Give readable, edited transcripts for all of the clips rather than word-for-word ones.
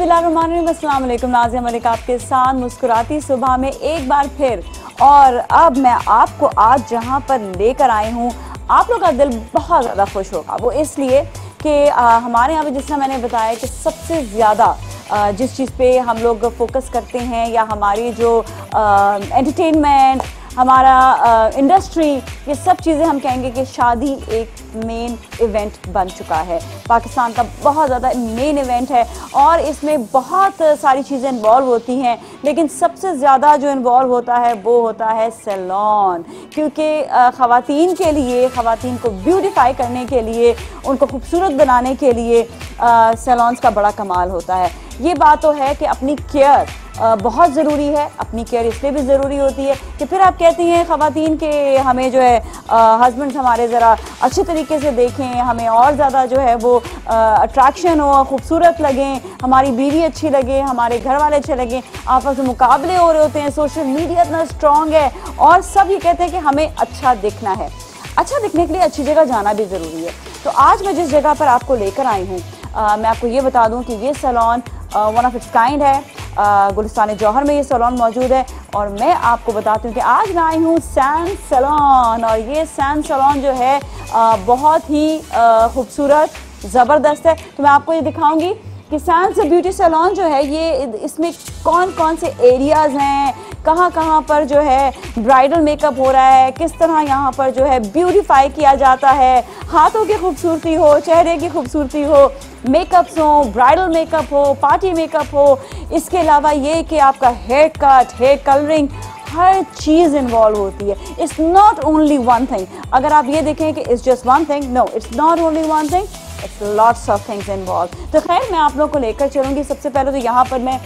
बिस्मिल्लाहिर्रहमानिर्रहीम, अस्सलाम वालेकुम। नाज़िया मलिक आपके साथ मुस्कुराती सुबह में एक बार फिर। और अब मैं आपको आज जहां पर लेकर आई हूं, आप लोग का दिल बहुत ज़्यादा खुश होगा। वो इसलिए कि हमारे यहाँ पे जिस तरह मैंने बताया कि सबसे ज़्यादा जिस चीज़ पे हम लोग फोकस करते हैं या हमारी जो एंटरटेनमेंट, हमारा इंडस्ट्री, ये सब चीज़ें हम कहेंगे कि शादी एक मेन इवेंट बन चुका है। पाकिस्तान का बहुत ज़्यादा मेन इवेंट है और इसमें बहुत सारी चीज़ें इन्वॉल्व होती हैं, लेकिन सबसे ज़्यादा जो इन्वॉल्व होता है वो होता है सैलून। क्योंकि ख़वातीन के लिए, ख़वातीन को ब्यूटीफाई करने के लिए, उनको खूबसूरत बनाने के लिए सैलून्स का बड़ा कमाल होता है। ये बात तो है कि अपनी केयर बहुत ज़रूरी है। अपनी केयर इसलिए भी ज़रूरी होती है कि फिर आप कहती हैं ख़वातीन के हमें जो है हस्बैंड्स हमारे ज़रा अच्छे तरीके से देखें, हमें और ज़्यादा जो है वो अट्रैक्शन हो, खूबसूरत लगें, हमारी बीवी अच्छी लगे, हमारे घर वाले अच्छे लगें। आपस में मुकाबले हो रहे होते हैं, सोशल मीडिया इतना स्ट्रॉन्ग है और सब ये कहते हैं कि हमें अच्छा दिखना है। अच्छा दिखने के लिए अच्छी जगह जाना भी ज़रूरी है। तो आज मैं जिस जगह पर आपको लेकर आई हूँ, मैं आपको ये बता दूँ कि ये salon one of its kind है। गुलिस्तान जौहर में ये सैलून मौजूद है और मैं आपको बताती हूँ कि आज मैं आई हूँ सैंड सैलून। और ये सैंड सैलून जो है बहुत ही खूबसूरत, ज़बरदस्त है। तो मैं आपको ये दिखाऊंगी कि सैंड ब्यूटी सैलून जो है ये इसमें कौन कौन से एरियाज़ हैं, कहाँ कहाँ पर जो है ब्राइडल मेकअप हो रहा है, किस तरह यहाँ पर जो है ब्यूटीफाई किया जाता है, हाथों की खूबसूरती हो, चेहरे की खूबसूरती हो, मेकअप्स हो, ब्राइडल मेकअप हो, पार्टी मेकअप हो। इसके अलावा ये कि आपका हेयर कट, हेयर कलरिंग, हर चीज़ इन्वॉल्व होती है। It's not only one thing. अगर आप ये देखें कि it's just one thing, no, it's not only one thing, it's lots of things involve. तो खैर मैं आप लोगों को लेकर चलूँगी। सबसे पहले तो यहाँ पर मैं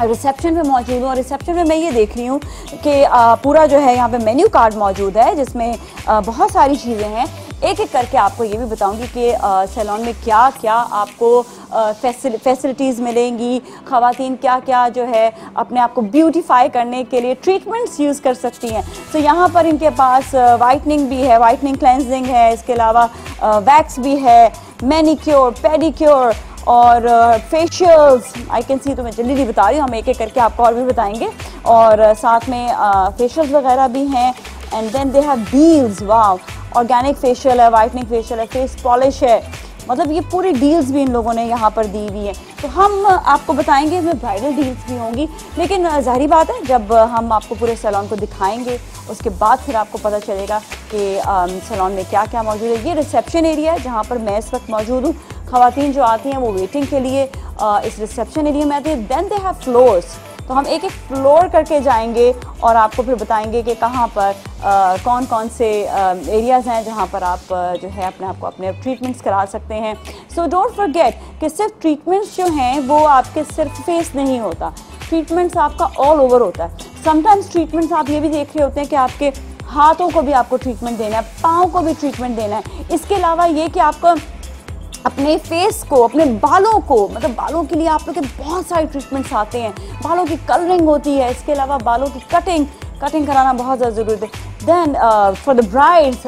रिसेप्शन पे मौजूद हूँ और रिसेप्शन में मैं ये देख रही हूँ कि पूरा जो है यहाँ पे मेन्यू कार्ड मौजूद है जिसमें बहुत सारी चीज़ें हैं। एक एक करके आपको ये भी बताऊंगी कि सैलून में क्या क्या आपको फैसिलिटीज़ मिलेंगी, ख़वातीन क्या क्या जो है अपने आप को ब्यूटीफाई करने के लिए ट्रीटमेंट्स यूज़ कर सकती हैं। तो यहाँ पर इनके पास वाइटनिंग भी है, वाइटनिंग क्लेंजिंग है, इसके अलावा वैक्स भी है, मैनिक्योर, पेडिक्योर और फेशियल्स। आई कैन सी, तो मैं जल्दी बता रही हूँ, हम एक एक करके आपको और भी बताएंगे। और साथ में फेशियल्स वगैरह भी हैं। And then they have deals, wow, organic facial है, वाइटनिंग फेशियल है, फेस पॉलिश है, मतलब ये पूरी डील्स भी इन लोगों ने यहाँ पर दी हुई है। तो हम आपको बताएंगे इसमें ब्राइडल डील्स भी होंगी, लेकिन ज़ाहिर बात है जब हम आपको पूरे सैलून को दिखाएंगे उसके बाद फिर आपको पता चलेगा कि सैलून में क्या क्या मौजूद है। ये रिसेप्शन एरिया है जहाँ पर मैं इस वक्त मौजूद हूँ। ख़वातीन जो आती हैं वो वेटिंग के लिए इस रिसेप्शन एरिया में आती है। देन दे हैव फ्लोर्स, तो हम एक एक फ्लोर करके जाएंगे और आपको फिर बताएंगे कि कहाँ पर कौन कौन से एरियाज़ हैं जहाँ पर आप जो है अपने आप को अपने ट्रीटमेंट्स करा सकते हैं। सो डोंट फॉरगेट कि सिर्फ ट्रीटमेंट्स जो हैं वो आपके सिर्फ फेस नहीं होता, ट्रीटमेंट्स आपका ऑल ओवर होता है। समटाइम्स ट्रीटमेंट्स आप ये भी देख रहे होते हैं कि आपके हाथों को भी आपको ट्रीटमेंट देना है, पाँव को भी ट्रीटमेंट देना है। इसके अलावा ये कि आपको अपने फेस को, अपने बालों को, मतलब बालों के लिए आप लोग के बहुत सारे ट्रीटमेंट्स आते हैं। बालों की कलरिंग होती है, इसके अलावा बालों की कटिंग कराना बहुत ज़्यादा ज़रूरी है। Then for the brides,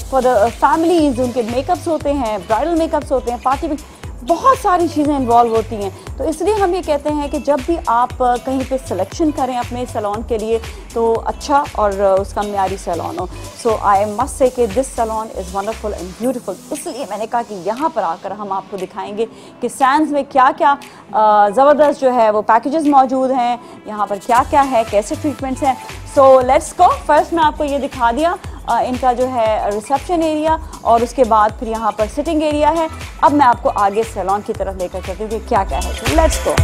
for the families, उनके मेकअप्स होते हैं, ब्राइडल मेकअप्स होते हैं, पार्टी में बहुत सारी चीज़ें इन्वॉल्व होती हैं। तो इसलिए हम ये कहते हैं कि जब भी आप कहीं पे सिलेक्शन करें अपने सैलून के लिए तो अच्छा और उसका म्यारी सैलून हो। सो आई मस्ट से कि this salon is wonderful and beautiful. इसलिए मैंने कहा कि यहाँ पर आकर हम आपको दिखाएंगे कि सैंड्स में क्या क्या ज़बरदस्त जो है वो पैकेजेस मौजूद हैं, यहाँ पर क्या क्या है, कैसे ट्रीटमेंट्स हैं। सो लेट्स गो। फर्स्ट मैं आपको ये दिखा दिया इनका जो है रिसेप्शन एरिया और उसके बाद फिर यहाँ पर सिटिंग एरिया है। अब मैं आपको आगे सैलून की तरफ लेकर चलती हूँ कि क्या क्या है। तो लेट्स गो।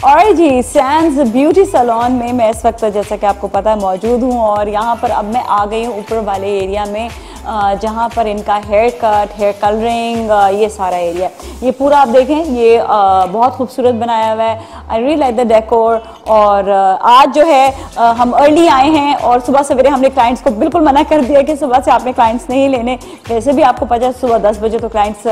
और जी सैंड्स ब्यूटी सैलून में मैं इस वक्त जैसा कि आपको पता है मौजूद हूँ और यहाँ पर अब मैं आ गई हूँ ऊपर वाले एरिया में जहाँ पर इनका हेयर कट, हेयर कलरिंग, ये सारा एरिया, ये पूरा आप देखें, ये बहुत खूबसूरत बनाया हुआ है। I really like the decor. और आज जो है हम अर्ली आए हैं और सुबह सवेरे हमने क्लाइंट्स को बिल्कुल मना कर दिया कि सुबह से आपने क्लाइंट्स नहीं लेने। वैसे भी आपको पता है सुबह 10 बजे तो क्लाइंट्स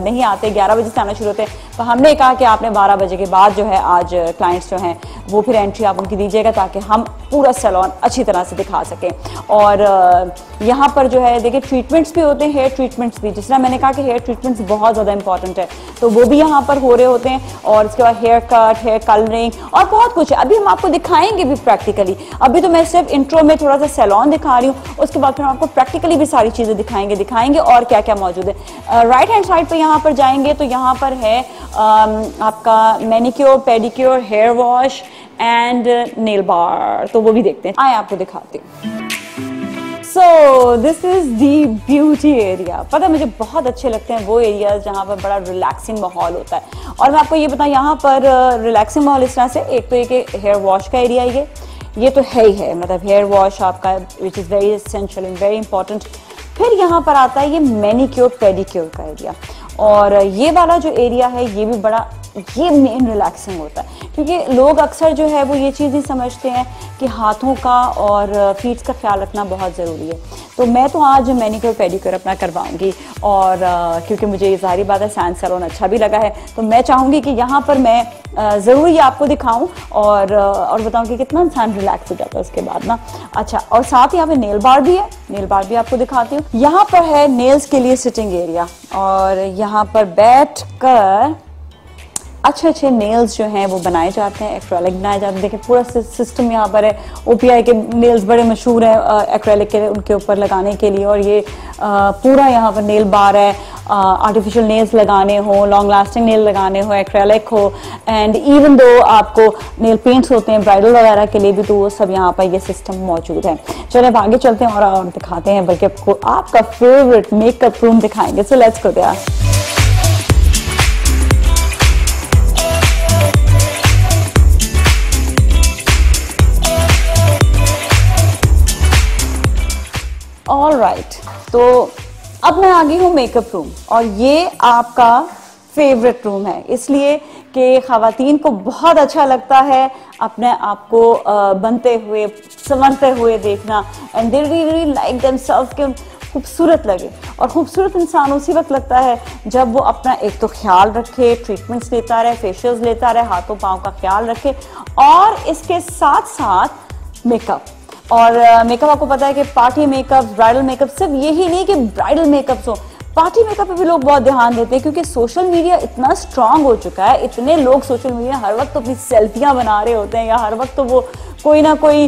नहीं आते, 11 बजे से आना शुरू होते हैं, तो हमने कहा कि आपने 12 बजे के बाद जो है आज क्लाइंट्स जो हैं वो फिर एंट्री आप उनकी दीजिएगा ताकि हम पूरा सैलून अच्छी तरह से दिखा सकें। और यहाँ पर जो है देखिए ट्रीटमेंट्स भी होते हैं, हेयर ट्रीटमेंट्स भी, जिस तरह मैंने कहा कि हेयर ट्रीटमेंट्स बहुत ज़्यादा इंपॉर्टेंट है, तो वो भी यहाँ पर हो रहे होते हैं। और इसके बाद हेयर कट, हेयर कलरिंग और बहुत कुछ है, अभी हम आपको दिखाएंगे भी प्रैक्टिकली। अभी तो मैं सिर्फ इंट्रो में थोड़ा सा सैलून दिखा रही हूँ, उसके बाद फिर हम आपको प्रैक्टिकली भी सारी चीज़ें दिखाएंगे और क्या क्या मौजूद है। राइट हैंड साइड पर यहाँ पर जाएंगे तो यहाँ पर है आपका manicure, pedicure, hair wash and nail bar, तो वो भी देखते हैं, आए आपको दिखाती हूँ। So this is the beauty area. पता है मुझे बहुत अच्छे लगते हैं वो एरियाज जहाँ पर बड़ा रिलैक्सिंग माहौल होता है। और मैं आपको ये बताऊँ यहाँ पर रिलैक्सिंग माहौल इस तरह से, एक तो एक हेयर वॉश का एरिया ये तो है ही है, मतलब हेयर वॉश आपका विच is very essential and very important. फिर यहाँ पर आता है ये मैनिक्योर पेडिक्योर का एरिया, और ये वाला जो एरिया है ये भी बड़ा, ये मेन रिलैक्सिंग होता है, क्योंकि लोग अक्सर जो है वो ये चीज़ ही समझते हैं कि हाथों का और फीट का ख्याल रखना बहुत ज़रूरी है। तो मैं तो आज मैनिक्योर पेडिक्योर अपना करवाऊंगी, और क्योंकि मुझे ये सारी बात है, साइंस सैलून अच्छा भी लगा है, तो मैं चाहूँगी कि यहाँ पर मैं ज़रूर ये आपको दिखाऊं और बताऊं कि कितना इंसान रिलैक्स हो जाता है उसके बाद ना। अच्छा, और साथ ही यहाँ पे नेल बार भी है, नेल बार भी आपको दिखाती हूँ। यहाँ पर है नेल्स के लिए सिटिंग एरिया, और यहाँ पर बैठ कर अच्छे नेल्स जो हैं वो बनाए जाते हैं, एक्रेलिक बनाए जाते हैं। देखिए पूरा सिस्टम यहाँ पर है। ओपीआई के नेल्स बड़े मशहूर हैं एक्रेलिक के, उनके ऊपर लगाने के लिए, और ये पूरा यहाँ पर नेल बार है। आर्टिफिशियल नेल्स लगाने हो, लॉन्ग लास्टिंग नेल लगाने हो, एक्रेलिक हो, एंड इवन दो आपको नेल पेंट्स होते हैं ब्राइडल वगैरह के लिए भी, तो वो सब यहाँ पर ये सिस्टम मौजूद है। चलो अब आगे चलते हैं और दिखाते हैं, बल्कि आपको आपका फेवरेट मेकअप रूम दिखाएंगे। So let's go there. All right, तो अब मैं आ गई हूँ मेकअप रूम, और ये आपका फेवरेट रूम है, इसलिए कि ख़वातीन को बहुत अच्छा लगता है अपने आप को बनते हुए, संवरते हुए देखना, and they really like themself के खूबसूरत लगे। और खूबसूरत इंसान उसी वक्त लगता है जब वो अपना एक तो ख्याल रखे, ट्रीटमेंट्स लेता रहे, फेशियल्स लेता रहे, हाथों पाँव का ख्याल रखे, और इसके साथ साथ मेकअप। और मेकअप आपको पता है कि पार्टी मेकअप, ब्राइडल मेकअप, सिर्फ यही नहीं कि ब्राइडल मेकअप्स हो, पार्टी मेकअप पे भी लोग बहुत ध्यान देते हैं, क्योंकि सोशल मीडिया इतना स्ट्रांग हो चुका है। इतने लोग सोशल मीडिया हर वक्त तो अपनी सेल्फियां बना रहे होते हैं, या हर वक्त तो वो कोई ना कोई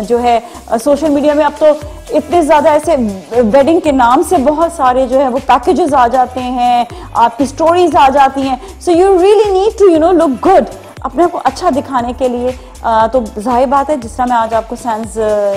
जो है सोशल मीडिया में अब तो इतने ज़्यादा ऐसे वेडिंग के नाम से बहुत सारे जो है वो पैकेजेस आ जाते हैं, आपकी स्टोरीज आ जाती हैं। So you really need to look good, अपने आप को अच्छा दिखाने के लिए। तो जाहिर बात है, जिस तरह मैं आज आपको साइंस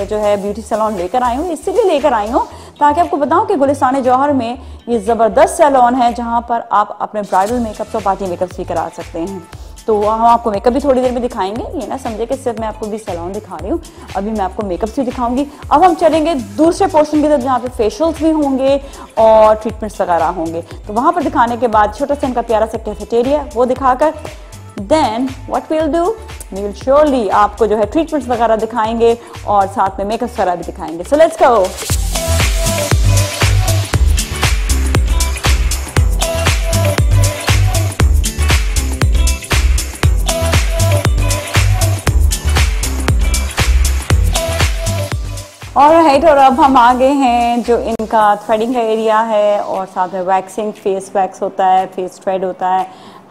जो है ब्यूटी सैलून लेकर आई हूँ, इसलिए लेकर आई हूँ ताकि आपको बताऊं कि गुलिस्तान जौहर में ये ज़बरदस्त सैलून है जहाँ पर आप अपने ब्राइडल मेकअप और पार्टी मेकअप भी करा सकते हैं। तो हम आपको मेकअप भी थोड़ी देर में दिखाएंगे, ये ना समझे कि सिर्फ मैं आपको भी सैलून दिखा रही हूँ, अभी मैं आपको मेकअप भी दिखाऊंगी। अब हम चलेंगे दूसरे पोर्शन की तरफ जहाँ पे फेशियल्स भी होंगे और ट्रीटमेंट्स वगैरह होंगे। तो वहाँ पर दिखाने के बाद छोटा सा इनका प्यारा सा कैफेटेरिया वो दिखाकर then what we will do, we will surely आपको जो है ट्रीटमेंट्स वगैरह दिखाएंगे और साथ में मेकअप वगैरह भी दिखाएंगे। So let's go. ऑलराइट, और अब हम आ गए हैं जो इनका थ्रेडिंग का एरिया है, और साथ में वैक्सिंग, फेस वैक्स होता है, फेस थ्रेड होता है,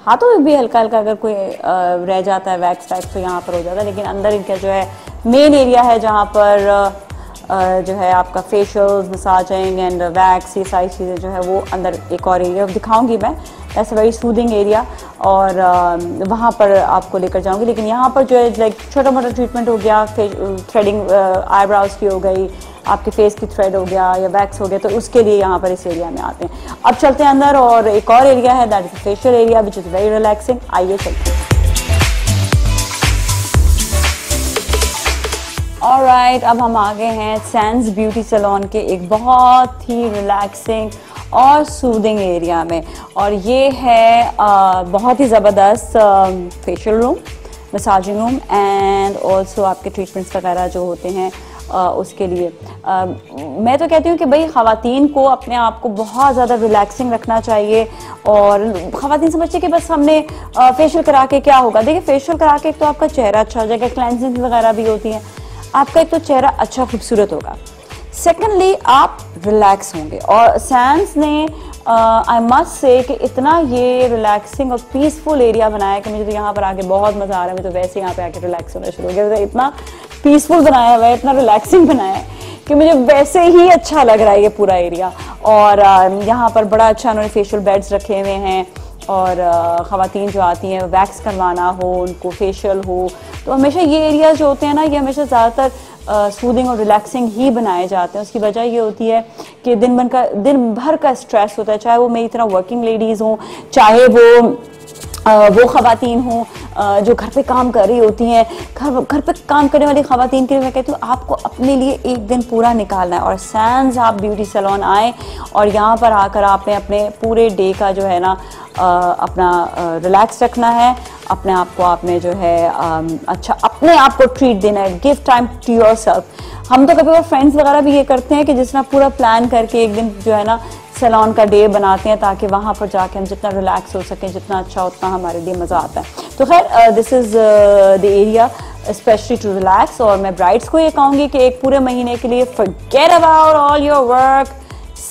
हाथों में भी हल्का हल्का अगर कोई रह जाता है वैक्स वैक्स तो यहाँ पर हो जाता है। लेकिन अंदर इनका जो है मेन एरिया है जहाँ पर जो है आपका फेशियल्स, मसाजिंग एंड वैक्स, ये सारी चीज़ें जो है वो अंदर एक और एरिया दिखाऊंगी मैं, ऐसा वेरी सूदिंग एरिया, और वहाँ पर आपको लेकर जाऊंगी। लेकिन यहाँ पर जो है लाइक छोटा मोटा ट्रीटमेंट हो गया, थ्रेडिंग आईब्राउज की हो गई, आपके फेस की थ्रेड हो गया या वैक्स हो गया, तो उसके लिए यहाँ पर इस एरिया में आते हैं। अब चलते हैं अंदर, और एक और एरिया है that is facial area which is very relaxing. आइए चलते हैं। ऑलराइट, अब हम आ गए हैं सैंस ब्यूटी सैलून के एक बहुत ही रिलैक्सिंग और सूदिंग एरिया में, और ये है बहुत ही ज़बरदस्त facial room, massaging room and also आपके ट्रीटमेंट्स वगैरह जो होते हैं उसके लिए। मैं तो कहती हूँ कि भाई ख़वातीन को अपने आप को बहुत ज़्यादा रिलैक्सिंग रखना चाहिए, और ख़वातीन समझते कि बस हमने फेशियल करा के क्या होगा। देखिए, फेशियल करा के एक तो आपका चेहरा अच्छा हो जाएगा, क्लेंजिंग वगैरह भी होती है, आपका एक तो चेहरा अच्छा खूबसूरत होगा, सेकेंडली आप रिलैक्स होंगे। और सैंस ने आई मस्ट से कि इतना ये रिलैक्सिंग और पीसफुल एरिया बनाया कि मुझे तो यहाँ पर आके बहुत मज़ा आ रहा है। मैं तो वैसे यहाँ पे आके रिलैक्स होना शुरू हो गया, इतना पीसफुल बनाया हुआ है, इतना रिलैक्सिंग बनाया है कि मुझे वैसे ही अच्छा लग रहा है ये पूरा एरिया। और यहाँ पर बड़ा अच्छा उन्होंने फेशियल बेड्स रखे हुए हैं, और ख़वातीन जो आती हैं वैक्स करवाना हो, उनको फेशियल हो, तो हमेशा ये एरिया जो होते हैं ना, ये हमेशा ज़्यादातर सूदिंग और रिलैक्सिंग ही बनाए जाते हैं। उसकी वजह ये होती है कि दिन भर का स्ट्रेस होता है, चाहे वो मेरी तरह वर्किंग लेडीज़ हों, चाहे वो ख़वातीन हों जो घर पे काम कर रही होती हैं। घर पे काम करने वाली ख़वातीन के लिए मैं कहती हूँ आपको अपने लिए एक दिन पूरा निकालना है, और सैंस आप ब्यूटी सैलून आएँ और यहाँ पर आकर आपने अपने पूरे डे का जो है ना अपना रिलैक्स रखना है, अपने आप को आपने जो है अच्छा अपने आप को ट्रीट देना है, गिव टाइम टू योरसेल्फ। हम तो कभी फ्रेंड्स वगैरह भी ये करते हैं कि जिस तरह पूरा प्लान करके एक दिन जो है ना सैलून का डे बनाते हैं, ताकि वहाँ पर जाके हम जितना रिलैक्स हो सकें, जितना अच्छा उतना हमारे लिए मज़ा आता है। तो खैर this is the area specially to relax. और मैं ब्राइड्स को ये कहूँगी कि एक पूरे महीने के लिए forget about all your work,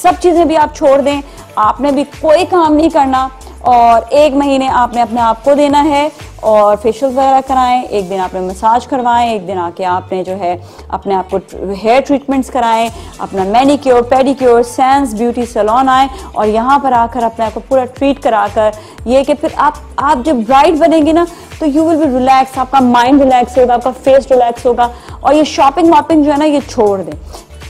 सब चीज़ें भी आप छोड़ दें, आपने भी कोई काम नहीं करना, और एक महीने आपने अपने आप को देना है, और फेशियल वगैरह कराएं, एक दिन आपने मसाज करवाएं, एक दिन आके आपने जो है अपने आप को हेयर ट्रीटमेंट्स कराएं, अपना manicure pedicure Sands beauty salon आएँ, और यहाँ पर आकर अपने आप को पूरा ट्रीट कराकर ये कि फिर आप जब ब्राइड बनेंगे ना तो यू विल बी रिलैक्स, आपका माइंड रिलैक्स होगा, आपका फेस रिलैक्स होगा। और ये शॉपिंग वॉपिंग जो है ना ये छोड़ दें,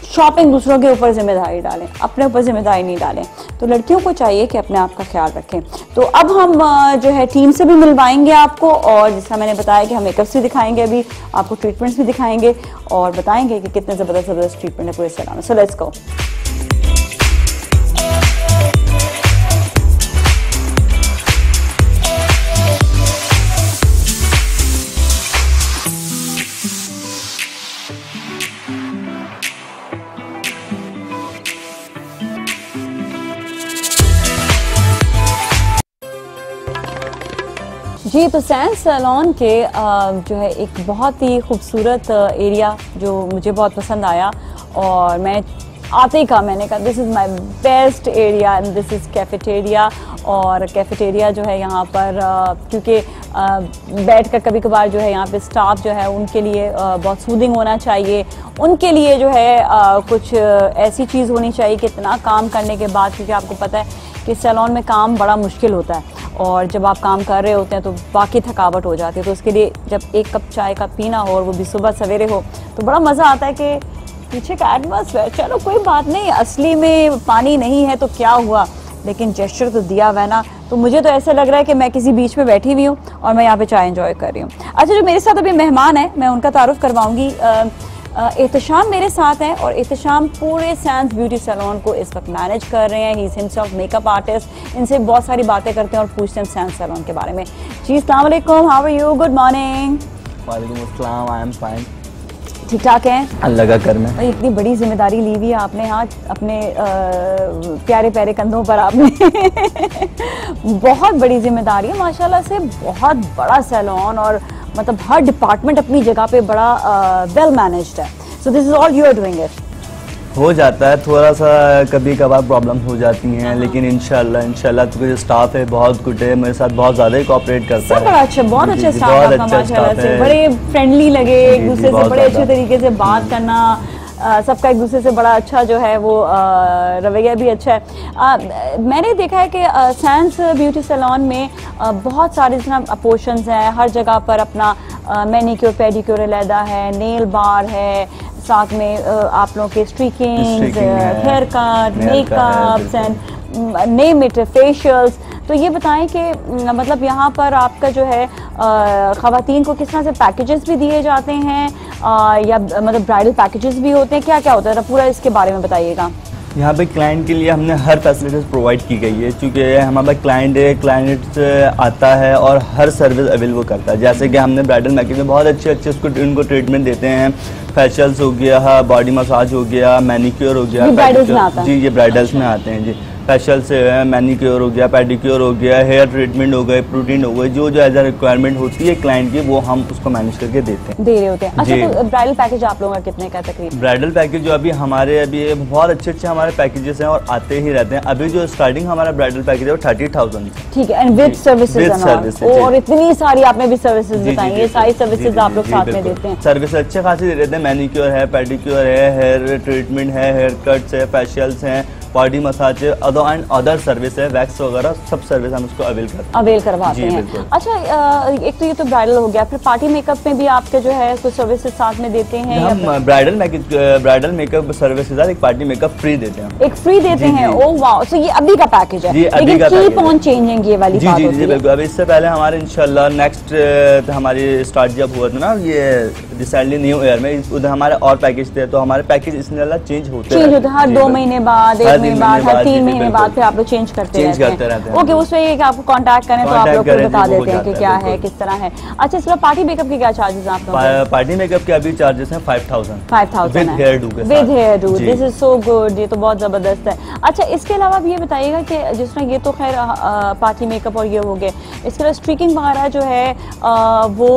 शॉपिंग दूसरों के ऊपर जिम्मेदारी डालें, अपने ऊपर जिम्मेदारी नहीं डालें। तो लड़कियों को चाहिए कि अपने आप का ख्याल रखें। तो अब हम जो है टीम से भी मिलवाएंगे आपको, और जिसका मैंने बताया कि हम मेकअप्स भी दिखाएंगे, अभी आपको ट्रीटमेंट्स भी दिखाएंगे और बताएंगे कि कितने ज़बरदस्त ट्रीटमेंट है पूरे सैलून में। सो लेट्स गो। जी, तो सैंस सैलून के जो है एक बहुत ही खूबसूरत एरिया जो मुझे बहुत पसंद आया, और मैं आते ही कहा, मैंने कहा this is my best area and this is cafeteria. और कैफेटेरिया जो है यहाँ पर क्योंकि बैठ कर कभी कभार जो है यहाँ पे स्टाफ जो है उनके लिए बहुत सूदिंग होना चाहिए, उनके लिए जो है कुछ ऐसी चीज़ होनी चाहिए कि इतना काम करने के बाद, क्योंकि आपको पता है कि सैलून में काम बड़ा मुश्किल होता है, और जब आप काम कर रहे होते हैं तो बाकी थकावट हो जाती है। तो उसके लिए जब एक कप चाय का पीना हो और वो भी सुबह सवेरे हो तो बड़ा मज़ा आता है कि पीछे का एटमॉस्फेयर, चलो कोई बात नहीं, असली में पानी नहीं है तो क्या हुआ, लेकिन जेस्चर तो दिया हुआ है ना। तो मुझे तो ऐसा लग रहा है कि मैं किसी बीच पे बैठी हुई हूँ और मैं यहाँ पे चाय एंजॉय कर रही हूँ। अच्छा, जो मेरे साथ अभी मेहमान है मैं उनका तारुफ करवाऊँगी। एहतशाम मेरे साथ हैं, और एहतशाम पूरे सैंस ब्यूटी सैलून को इस वक्त मैनेज कर रहे हैं। He is himself makeup artist. इनसे बहुत सारी बातें करते हैं और पूछते हैं सैंस सैलून के बारे में। जी, अस्सलाम वालेकुम, how are you, good morning. वालेकुम अस्सलाम, आई एम फाइन। ठीक ठाक हैं? अल्लाह का करम है। इतनी बड़ी जिम्मेदारी ली हुई है आपने, हाँ, अपने प्यारे प्यारे कंधों पर आपने बहुत बड़ी जिम्मेदारी है माशाल्लाह से, बहुत बड़ा सैलून, और मतलब हर डिपार्टमेंट अपनी जगह पे बड़ा वेल मैनेज्ड है। So this is all you are doing it. हो जाता है थोड़ा सा, कभी कभार प्रॉब्लम हो जाती हैं, लेकिन इंशाल्लाह तो जो स्टाफ है बहुत गुड है, मेरे साथ बहुत ज़्यादा ही कोऑपरेट करता है। बड़ा अच्छा, बहुत अच्छा स्टाफ है माशाल्लाह से, बड़े फ्रेंडली लगे, एक दूसरे से बड़े अच्छे तरीके से बात करना, सबका एक दूसरे से बड़ा अच्छा जो है वो रवैया भी अच्छा है। मैंने देखा है कि सैंस ब्यूटी सैलून में बहुत सारे पोर्शंस हैं, हर जगह पर अपना मैनिक्योर पेडिक्योर अलहदा है, नेल बार है, साथ में आप लोगों के streaking, hair cut, makeups and name it, facials, तो ये बताएं कि मतलब यहाँ पर आपका जो है ख़वातीन को किस तरह से पैकेजेस भी दिए जाते हैं या मतलब ब्राइडल पैकेजेस भी होते हैं, क्या क्या होता है, पूरा इसके बारे में बताइएगा। यहाँ पे क्लाइंट के लिए हमने हर फैसिलिटीज़ प्रोवाइड की गई है, क्योंकि हमारा क्लाइंट आता है और हर सर्विस अवेलेबल करता है। जैसे कि हमने ब्राइडल मेकअप में बहुत अच्छे उनको ट्रीटमेंट देते हैं। फेशियल्स हो गया, बॉडी मसाज हो गया, मैनिक्योर हो गया, जी ये ब्राइडल्स में आते हैं जी। फेशियल से है, मैनिक्योर हो गया, पेडिक्योर हो गया, हेयर ट्रीटमेंट हो गए, प्रोटीन हो गए, जो एज अ रिक्वायरमेंट होती है क्लाइंट की वो हम उसको मैनेज करके दे रहे होते हैं। अच्छा, तो ब्राइडल पैकेज आप लोगों का कितने का तकरीबन? ब्राइडल पैकेज जो अभी बहुत अच्छे हमारे पैकेजेस हैं और आते ही रहते हैं। अभी जो स्टार्टिंग हमारा ब्राइडल पैकेज है वो 30,000। ठीक है, एंड विद सर्विसेज और इतनी सारी आपने भी सर्विसेज बताई, ये सारी सर्विसेज आप लोग साथ में देते हैं। सर्विस अच्छे खासी दे देते हैं। मैनिक्योर है, पेडिक्योर है, हेयर ट्रीटमेंट है, हेयर कट्स है, फेशियल्स हैं, बॉडी मसाज है, अदर सर्विस है, वैक्स वगैरह सब सर्विस हम उसको अवेल करवाते हैं। अच्छा, एक तो ये तो ब्राइडल हो गया, फिर पार्टी मेकअप में भी आपके जो है कुछ सर्विसेज साथ में देते हैं? हम ब्राइडल मेकअप सर्विस के साथ एक पार्टी मेकअप फ्री देते हैं। एक फ्री देते हैं? ओह वाओ, सो ये अभी का पैकेज है, लेकिन कीप ऑन चेंजिंग ये वाली बात होती है। बिल्कुल। अभी इससे पहले हमारे इंशाल्लाह नेक्स्ट हमारी स्टार्ट जब हुआ था ना ये रिसेंटली न्यू ईयर में, उधर हमारे और पैकेज थे, तो हमारे पैकेज इंशाल्लाह चेंज होते हैं हर 2 महीने बाद, 1 महीने बाद, हर 3 महीने बाद फिर आप लोग चेंज करते रहते हैं। ओके, उसमें ये कि आपको कांटेक्ट करें तो आप लोग को बता देते हैं कि क्या है, किस तरह है। अच्छा, इसके पार्टी मेकअप के क्या चार्जेस हैं आप लोगों? पार्टी मेकअप के अभी चार्जेस हैं 5,000 with hairdo. This is so good, ये तो बहुत जबरदस्त है। अच्छा, इसके अलावा भी ये बताइएगा कि जिस तरह ये तो खैर पार्टी मेकअप और ये हो गए, इसके अलावा स्ट्रीकिंग वगैरह जो है वो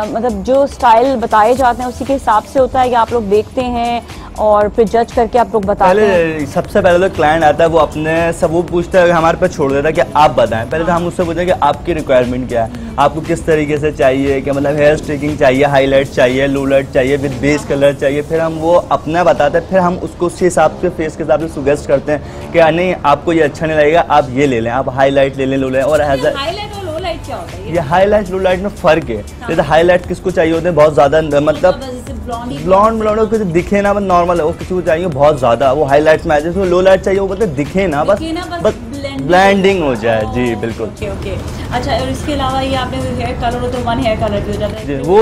मतलब जो स्टाइल बताए जाते हैं उसी के हिसाब से होता है या आप लोग देखते हैं और फिर जज करके आप लोग बताते हैं? सबसे पहले तो क्लाइंट आता है, वो अपने सब वो पूछता है, हमारे पे छोड़ देता है कि आप बताएं। पहले तो हम उससे पूछते हैं कि आपकी रिक्वायरमेंट क्या है, आपको किस तरीके से चाहिए, कि मतलब हेयर स्ट्रिकिंग चाहिए, हाईलाइट चाहिए, लो लाइट चाहिए, विद बेस कलर चाहिए। फिर हम वो अपना बताते हैं, फिर हम उसको उसी हिसाब से फेस के हिसाब से सुगेस्ट करते हैं कि नहीं आपको ये अच्छा नहीं लगेगा, आप ये ले लें, आप हाईलाइट ले लें, लो लें। और ये हाईलाइट लो लाइट में फर्क है। जैसे हाईलाइट किसको चाहिए होते हैं बहुत ज्यादा, मतलब ब्लॉन्ड कुछ दिखे ना, बस नॉर्मल है वो, किसी को चाहिए बहुत ज्यादा वो हाईलाइट्स में आ जाए। लो लाइट चाहिए वो मतलब दिखे ना, बस ब्लेंडिंग हो जाए। जी बिल्कुल। ओके। अच्छा, और इसके अलावा ये आपने हेयर कलर हो तो वन हेयर कलर भी हो जाता है वो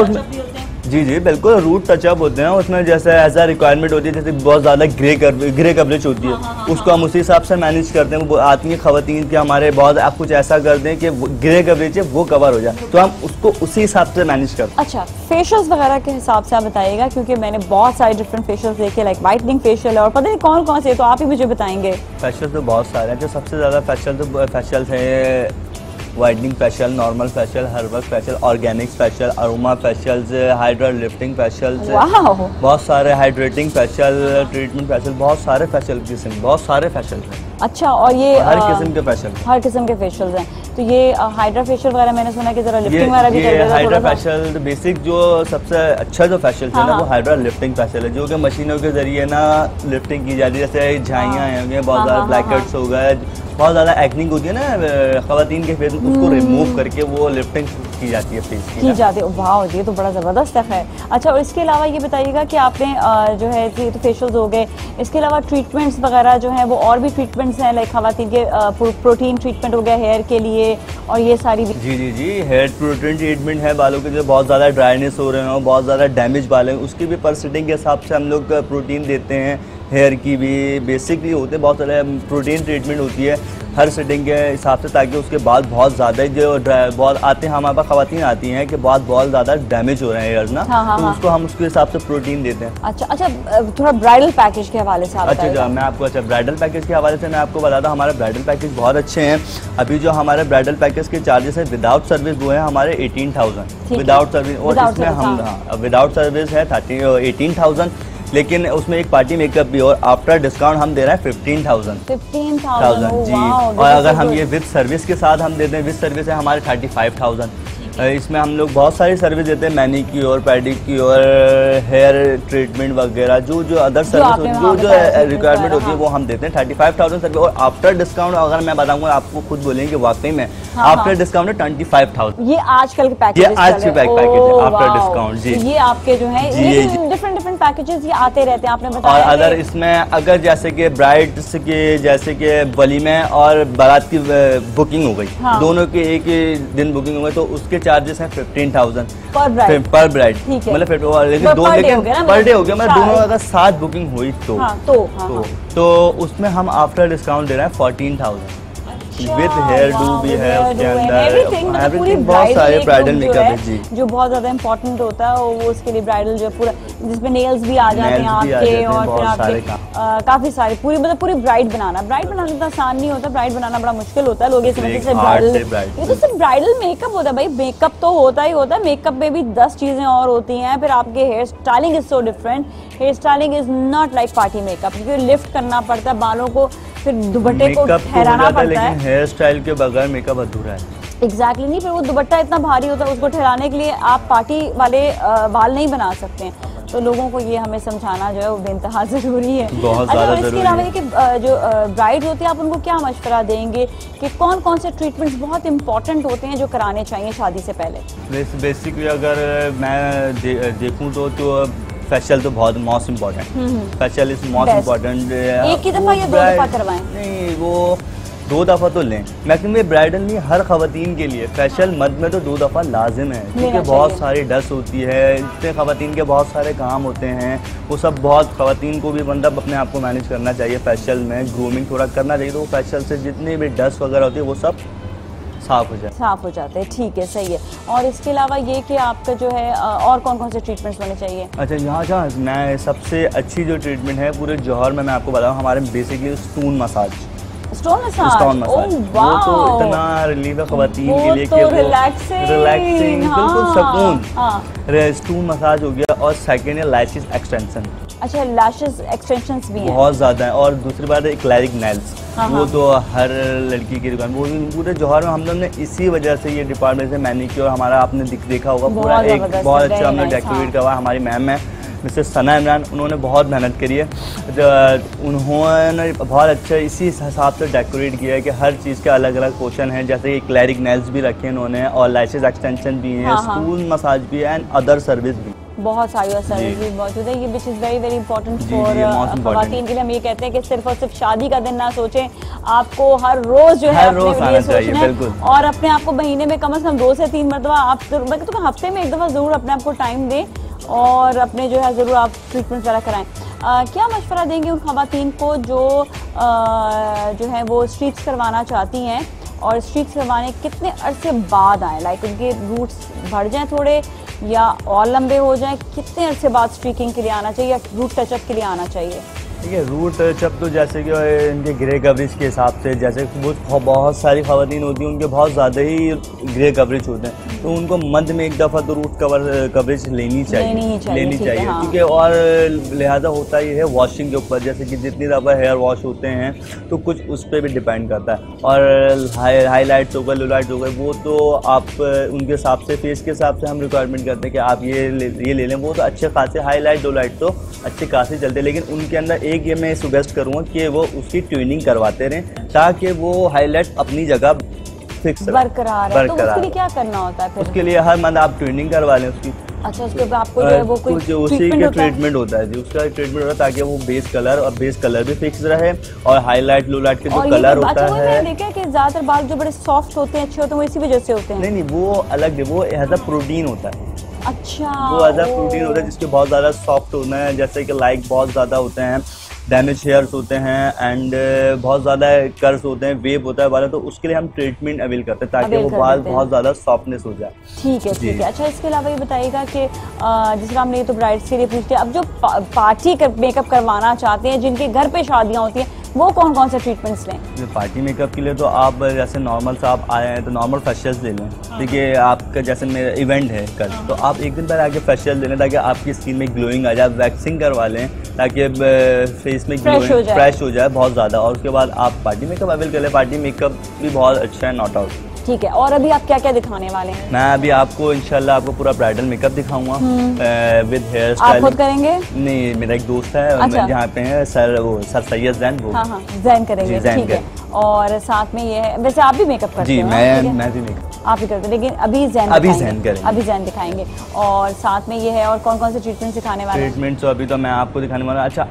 जी बिल्कुल, रूट टचअप होते हैं उसमें, जैसे ऐसा रिक्वायरमेंट होती है, जैसे बहुत ज़्यादा ग्रे कवरेज होती है, उसको हम उसी हिसाब से मैनेज करते हैं। वो आती हैं खवातीन के हमारे बहुत, आप कुछ ऐसा करते हैं कि ग्रे कवरेज है वो कवर हो जाए, तो हम उसको उसी हिसाब से मैनेज करते हैं। अच्छा, फेशियल्स वगैरह के हिसाब से आप बताइएगा, क्योंकि मैंने बहुत सारे डिफरेंट फेशियल्स देखे, लाइक वाइटनिंग फेशियल और पता नहीं कौन कौन से, तो आप ही मुझे बताएंगे। फेशियल तो बहुत सारे हैं, जो सबसे ज़्यादा फेशियल्स हैं whitening facial, normal facial, herbal facial, organic facial, aroma facials, hydra lifting facials, बहुत सारे हाइड्रेटिंग फेशियल, ट्रीटमेंट फेशियल, बहुत सारे फेशियल किस्म, बहुत सारे फेशियल हैं। अच्छा, और ये हर किस्म के फेशियल, हर किस्म के फेशियल्स हैं। तो ये हाइड्रा फेशियल वगैरह मैंने सुना कि जरा लिफ्टिंग वगैरह भी करते हैं। हाइड्रा फेशियल बेसिक जो सबसे अच्छा जो फेशियल है ना वो हाइड्रा लिफ्टिंग फेशियल है, जो कि मशीनों के जरिए ना लिफ्टिंग की जाती है। जैसे झाइयाँ हैं, बहुत ज़्यादा ब्लैक हेड्स हो गए, बहुत ज़्यादा एक्निंग होती है ना खवातीन के फेस, उसको रिमूव करके वो लिफ्टिंग की जाती है फेस की जाती है। वाह, ये तो बड़ा ज़बरदस्त है। अच्छा, और इसके अलावा ये बताइएगा कि आपने जो है ये तो फेशियल्स हो गए, इसके अलावा ट्रीटमेंट्स वगैरह जो हैं वो और भी ट्रीटमेंट्स हैं, लाइक खवातीन के प्रोटीन ट्रीटमेंट हो गया हेयर के लिए और ये सारी भी? जी हेयर प्रोटीन ट्रीटमेंट है, बालों के जो बहुत ज़्यादा ड्राइनेस हो रहे हैं, बहुत ज़्यादा डैमेज बाल हैं, उसकी भी पर सिटिंग के हिसाब से हम लोग प्रोटीन देते हैं। हेयर की भी बेसिकली होते हैं, बहुत सारे प्रोटीन ट्रीटमेंट होती है हर सेटिंग के हिसाब से, ताकि उसके बाद बहुत ज़्यादा जो बहुत आते हैं हमारे पास खवातीन आती हैं कि बहुत ज़्यादा डैमेज हो रहे हैं हेयर्स ना, तो उसको हम उसके हिसाब से प्रोटीन देते हैं। अच्छा, थोड़ा ब्राइडल पैकेज के हवाले से अच्छा, मैं आपको ब्राइडल पैकेज के हवाले से मैं आपको बताता हूँ, हमारे ब्राइडल पैकेज बहुत अच्छे हैं। अभी जो हमारे ब्राइडल पैकेज के चार्जेस है विदाउट सर्विस वो है हमारे 18,000 विदाउट सर्विस, और इसमें हम विदाउट सर्विस है 18,000, लेकिन उसमें एक पार्टी मेकअप भी और आफ्टर डिस्काउंट हम दे रहे हैं 15,000 जी। और अगर हम ये विद सर्विस के साथ हम देते हैं, विद सर्विस है हमारे 35,000। इसमें हम लोग बहुत सारी सर्विस देते हैं, मैनिक्योर, पेडिक्योर, हेयर ट्रीटमेंट वगैरह, जो अदर सर्विस जो रिक्वायरमेंट होती है वो हम देते हैं। 35,000 सर्विस, और आफ्टर डिस्काउंट अगर मैं बताऊंगा आपको खुद बोलेंगे कि वाकई में आफ्टर डिस्काउंट 25,000। ये आजकल के पैकेज, ये आज के पैकेज है आफ्टर डिस्काउंट जी। ये आपके जो है डिफरेंट पैकेजेस ये आते रहते हैं, आपने बताया। और अदर इसमें अगर जैसे कि ब्राइड्स के जैसे कि वलीमे और बारात की बुकिंग हो गई, दोनों के एक ही दिन बुकिंग हो गई, तो उसके चार्जेस हैं 15,000 पर ब्राइड, मतलब लेकिन पर डे हो गया, मतलब दोनों अगर साथ बुकिंग हुई तो उसमें हम आफ्टर डिस्काउंट दे रहे हैं 14,000 विद हेयर डू भी है उसके अंदर, एवरीथिंग, बहुत सारे ब्राइडल मेकअप है जी, जो बहुत ज्यादा इम्पोर्टेंट होता है वो उसके लिए ब्राइडल जो पूरा, जिसमें नेल्स भी आ जाते हैं आपके, और फिर आपके काफी सारे पूरी ब्राइड बनाना इतना आसान नहीं होता, ब्राइड बनाना बड़ा मुश्किल होता है। लोग ये समझते हैं ब्राइडल, ये तो सिर्फ ब्राइडल मेकअप होता है भाई, मेकअप तो होता ही होता है, मेकअप में भी 10 चीजें और होती हैं। फिर आपके hair styling is so different, hair styling is not like party makeup, क्योंकि लिफ्ट करना पड़ता है बालों को, फिर दुपट्टे को ठहराना पड़ता है, हेयर स्टाइल के बगैर मेकअप अधूरा है। एग्जैक्टली नहीं, फिर वो दुपट्टा इतना भारी होता है, उसको ठहराने के लिए आप पार्टी वाले बाल नहीं बना सकते हैं, तो लोगों को ये हमें समझाना जो है वो बेइंतहा जरूरी है। बहुत ज़्यादा जरूरी है। इसके अलावा कि जो ब्राइड होती है, आप उनको क्या मशवरा देंगे कि कौन कौन से ट्रीटमेंट्स बहुत इंपॉर्टेंट होते हैं जो कराने चाहिए शादी से पहले? बेसिकली अगर मैं देखूँ तो फेशियल तो बहुत most important, facial is most important. एक ही दफ़ा या 2 दफ़ा करवाएं? नहीं, वो 2 दफ़ा तो लें, लेकिन ये ब्राइडल नहीं, हर खवातीन के लिए फेशियल मद में तो 2 दफ़ा लाजिम है, क्योंकि बहुत सारी डस्ट होती है, इतने खवातीन के बहुत सारे काम होते हैं, वो सब बहुत खवातीन को भी मतलब अपने आप को मैनेज करना चाहिए, फेशियल में ग्रूमिंग थोड़ा करना चाहिए, तो फेशियल से जितनी भी डस्ट वगैरह होती है वो सब साफ हो जाते हैं। ठीक है, सही है। और इसके अलावा ये कि आपका जो है और कौन कौन से ट्रीटमेंट्स होने चाहिए? अच्छा, यहाँ मैं सबसे अच्छी जो ट्रीटमेंट है पूरे जौहर में मैं आपको बताऊँ, हमारे बेसिकली स्टोन मसाज, वो तो इतना रिलीफ है खवातीन के लिए कि रिलैक्सिंग, बिल्कुल सुकून। स्टोन मसाज हो गया, और सेकेंड है लैशेस एक्सटेंशन। अच्छा, लैशेस एक्सटेंशंस भी हैं बहुत ज़्यादा है। और दूसरी बात है एक्लेरिक नेल्स, वो तो हर लड़की की दुकान, वो भी पूरे जौहर में हम लोग ने इसी वजह से ये डिपार्टमेंट से मैनिक्योर हमारा आपने देखा होगा पूरा एक बहुत अच्छा हमने डेकोरेट करवा। हमारी मैम है मिसेस सना इमरान, उन्होंने बहुत मेहनत करी है, उन्होंने बहुत अच्छा इसी हिसाब से डेकोरेट किया है कि हर चीज़ के अलग अलग पोर्शन हैं, जैसे कि क्लैरिक नेल्स भी रखे उन्होंने, और लैशेस एक्सटेंशन भी हैं, स्टूल मसाज भी है, एंड अदर सर्विस भी, बहुत सारी सर्विस भी मौजूद है। ये which is very very important for खवातीन के लिए। हम ये कहते हैं कि सिर्फ और सिर्फ शादी का दिन ना सोचें, आपको हर रोज जो है अपने लिए सोचना है, और अपने आप को महीने में कम से कम 2 से 3 मरतबा आप तो हफ्ते में 1 दफ़ा ज़रूर अपने आप को टाइम दें, और अपने जो है ज़रूर आप ट्रीटमेंट वगैरह कराएं। क्या मशवरा देंगे उन खवातीन को जो है वो स्ट्रीक्स करवाना चाहती हैं, और स्ट्रीक्स करवाने कितने अरसे बाद आए, लाइक उनके रूट्स बढ़ जाएं थोड़े या और लंबे हो जाएं, कितने अरसे बाद स्ट्रीकिंग के लिए आना चाहिए या रूट टचअप के लिए आना चाहिए? ठीक है, रूट टचअप तो जैसे कि इनके ग्रे कवरेज के हिसाब से, जैसे वो बहुत सारी खवातीन होती हैं उनके बहुत ज़्यादा ही ग्रे कवरेज होते हैं, तो उनको मंथ में 1 दफ़ा तो रूट कवरेज लेनी चाहिए, क्योंकि और लिहाजा होता ही है वॉशिंग के ऊपर, जैसे कि जितनी दफ़ा हेयर वॉश होते हैं तो कुछ उस पर भी डिपेंड करता है, और हाईलाइट्स हो गए, लोलाइट्स हो गए, वो तो आप उनके हिसाब से, फेस के हिसाब से हम रिक्वायरमेंट करते हैं कि आप ये ले लें, वो तो अच्छे खासे हाईलाइट लोलाइट तो अच्छे खासे चलते हैं, लेकिन उनके अंदर एक ये मैं सजेस्ट करूँगा कि वो उसकी ट्यूनिंग करवाते रहें, ताकि वो हाईलाइट अपनी जगह फिक्स बरकरार है। तो उसके लिए क्या करना होता है फिर? उसके लिए हर मंथ आप ट्यूनिंग करवा लें उसकी। अच्छा, उसके बाद आपको जो है वो कोई उसी के ट्रीटमेंट होता है जी, उसका ट्रीटमेंट होता है ताकि वो बेस कलर और बेस कलर भी फिक्स रहे, और हाईलाइट लोलाइट के जो कलर होता है। मैंने देखा कि ज्यादातर बाल जो बड़े सॉफ्ट होते हैं, अच्छे होते हैं, वो इसी वजह से होते हैं। नहीं, वो अलग है, वो एज अ प्रोटीन होता है। अच्छा, वो एज अ प्रोटीन होता है जिसके बहुत ज़्यादा सॉफ्ट होना है, जैसे कि लाइक बहुत ज़्यादा होते हैं, डैमेज हेयर्स होते हैं, एंड बहुत ज़्यादा कर्स होते हैं, वेव होता है बाल, तो उसके लिए हम ट्रीटमेंट अवेल करते हैं ताकि वो बाल बहुत ज़्यादा सॉफ्टनेस हो जाए। ठीक है, ठीक है। अच्छा, इसके अलावा ये बताइएगा कि जिस तरह हमने ये तो ब्राइड्स के लिए पूछते हैं, अब जो पार्टी मेकअप करवाना चाहते हैं, जिनके घर पे शादियाँ होती हैं, वो कौन कौन से ट्रीटमेंट्स लें? पार्टी मेकअप के लिए तो आप जैसे नॉर्मल से आप आए हैं तो नॉर्मल फेशियल्स ले लें। देखिए, आपका जैसे मेरा इवेंट है कल, तो आप एक दिन पहले आके फेशियल ले लें ताकि आपकी स्किन में ग्लोइंग आ जाए, वैक्सिंग करवा लें ताकि फेस में ग्लोइंग फ्रेश हो जाए बहुत ज़्यादा, और उसके बाद आप पार्टी मेकअप अवेल कर लें। पार्टी मेकअप भी बहुत अच्छा है, नॉट आउट। ठीक है, और अभी आप क्या क्या दिखाने वाले हैं? मैं अभी आपको इंशाल्लाह आपको पूरा ब्राइडल मेकअप दिखाऊंगा विद हेयर आप स्टाइल। खुद करेंगे? नहीं, मेरा एक दोस्त है अच्छा। जहाँ पे है सर सैयद जैन, वो हाँ, जैन करेंगे, जैन ठीक है। और साथ में ये है, वैसे आप भी मेकअप करते जी, हो? मैं भी मेकअप आप भी करते हैं, लेकिन अभी जैन करेंगे। अभी जैन दिखाएंगे। और साथ में ये है, और कौन कौन से ट्रीटमेंट सिखाने वाले हैं? ट्रीटमेंट तो अभी तो मैं आपको दिखाने वाला। अच्छा,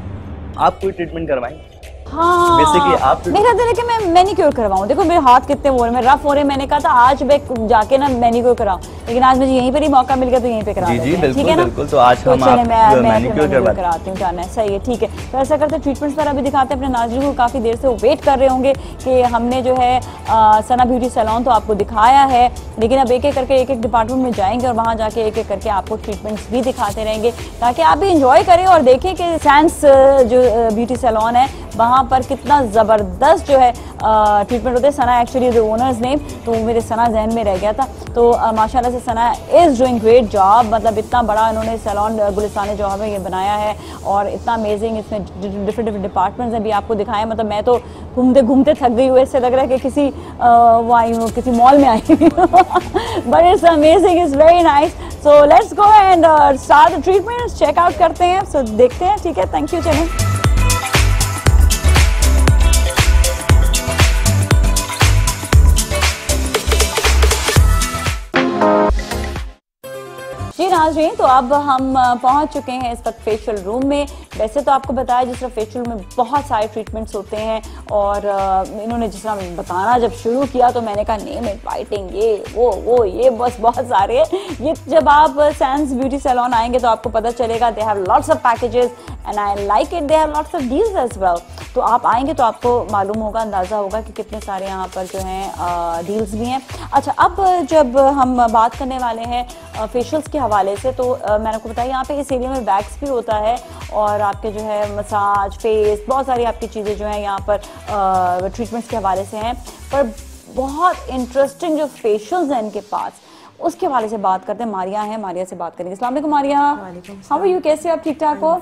आप कोई ट्रीटमेंट करवाएंगे? हाँ, बेसिकली आप मेरा दिल है कि मैं मैनिक्योर करवाऊँ। देखो मेरे हाथ कितने वो रहे, रफ हो रहे। मैंने कहा था आज मैं जाके ना मैनिक्योर कराऊँ, लेकिन आज मुझे यहीं पर ही मौका मिल गया तो यहीं पे करा देते हैं, ठीक है ना? बिल्कुल। तो आज हम मैनिक्योर कराती हूँ, जाना है, सही है, ठीक है। तो ऐसा करते हैं, ट्रीटमेंट्स पर अभी दिखाते हैं अपने नाज़रीन को। काफ़ी देर से वो वेट कर रहे होंगे कि हमने जो है सना ब्यूटी सैलून तो आपको दिखाया है, लेकिन अब एक एक करके एक एक डिपार्टमेंट में जाएंगे और वहाँ जाके एक एक करके आपको ट्रीटमेंट्स भी दिखाते रहेंगे, ताकि आप भी इंजॉय करें और देखें कि सैंस जो ब्यूटी सैलून है वहाँ पर कितना ज़बरदस्त जो है ट्रीटमेंट होते हैं। सना एक्चुअली द ओनर्स नेम, तो मेरे सना जहन में रह गया था। तो माशाल्लाह से सना इज़ डूइंग ग्रेट जॉब। मतलब इतना बड़ा इन्होंने सैलून गुलिस्तान जौहर में ये बनाया है और इतना अमेजिंग, इसमें डिफरेंट डिपार्टमेंट्स हैं भी आपको दिखाया। मतलब मैं तो घूमते घूमते थक गई हूँ, ऐसे लग रहा है कि किसी वो आई हूँ, किसी मॉल में आई हूँ। But it's amazing, it's very nice. So let's go and start the treatment, checkout करते हैं। सो देखते हैं, ठीक है, थैंक यू। चलें। जी नाज़रीन, तो अब हम पहुंच चुके हैं इस वक्त फेशियल रूम में। वैसे तो आपको बताया जिस तरह फेशियल रूम में बहुत सारे ट्रीटमेंट्स होते हैं, और इन्होंने जिस तरह बताना जब शुरू किया तो मैंने कहा नेम इट, वाइटिंग, ये वो ये बस बहुत सारे हैं। ये जब आप सैंस ब्यूटी सैलून आएंगे तो आपको पता चलेगा they have lots of packages and I like it, they have lots of deals as well. तो आप आएंगे तो आपको मालूम होगा, अंदाज़ा होगा कि कितने सारे यहाँ पर जो हैं डील्स भी हैं। अच्छा, अब जब हम बात करने वाले हैं फेशियल्स के हवाले से, तो मैंने आपको बताया यहाँ पे इस एरिया में वैक्स भी होता है, और आपके जो है मसाज, फेस, बहुत सारी आपकी चीज़ें जो हैं यहाँ पर ट्रीटमेंट्स के हवाले से हैं। पर बहुत इंटरेस्टिंग जो फेशियल्स हैं इनके पास, उसके हवाले से बात करते हैं। मारिया है, मारिया से बात करेंगे। अस्सलाम वालेकुम मारिया। हाउ आर यू, कैसे आप? ठीक ठाक हो?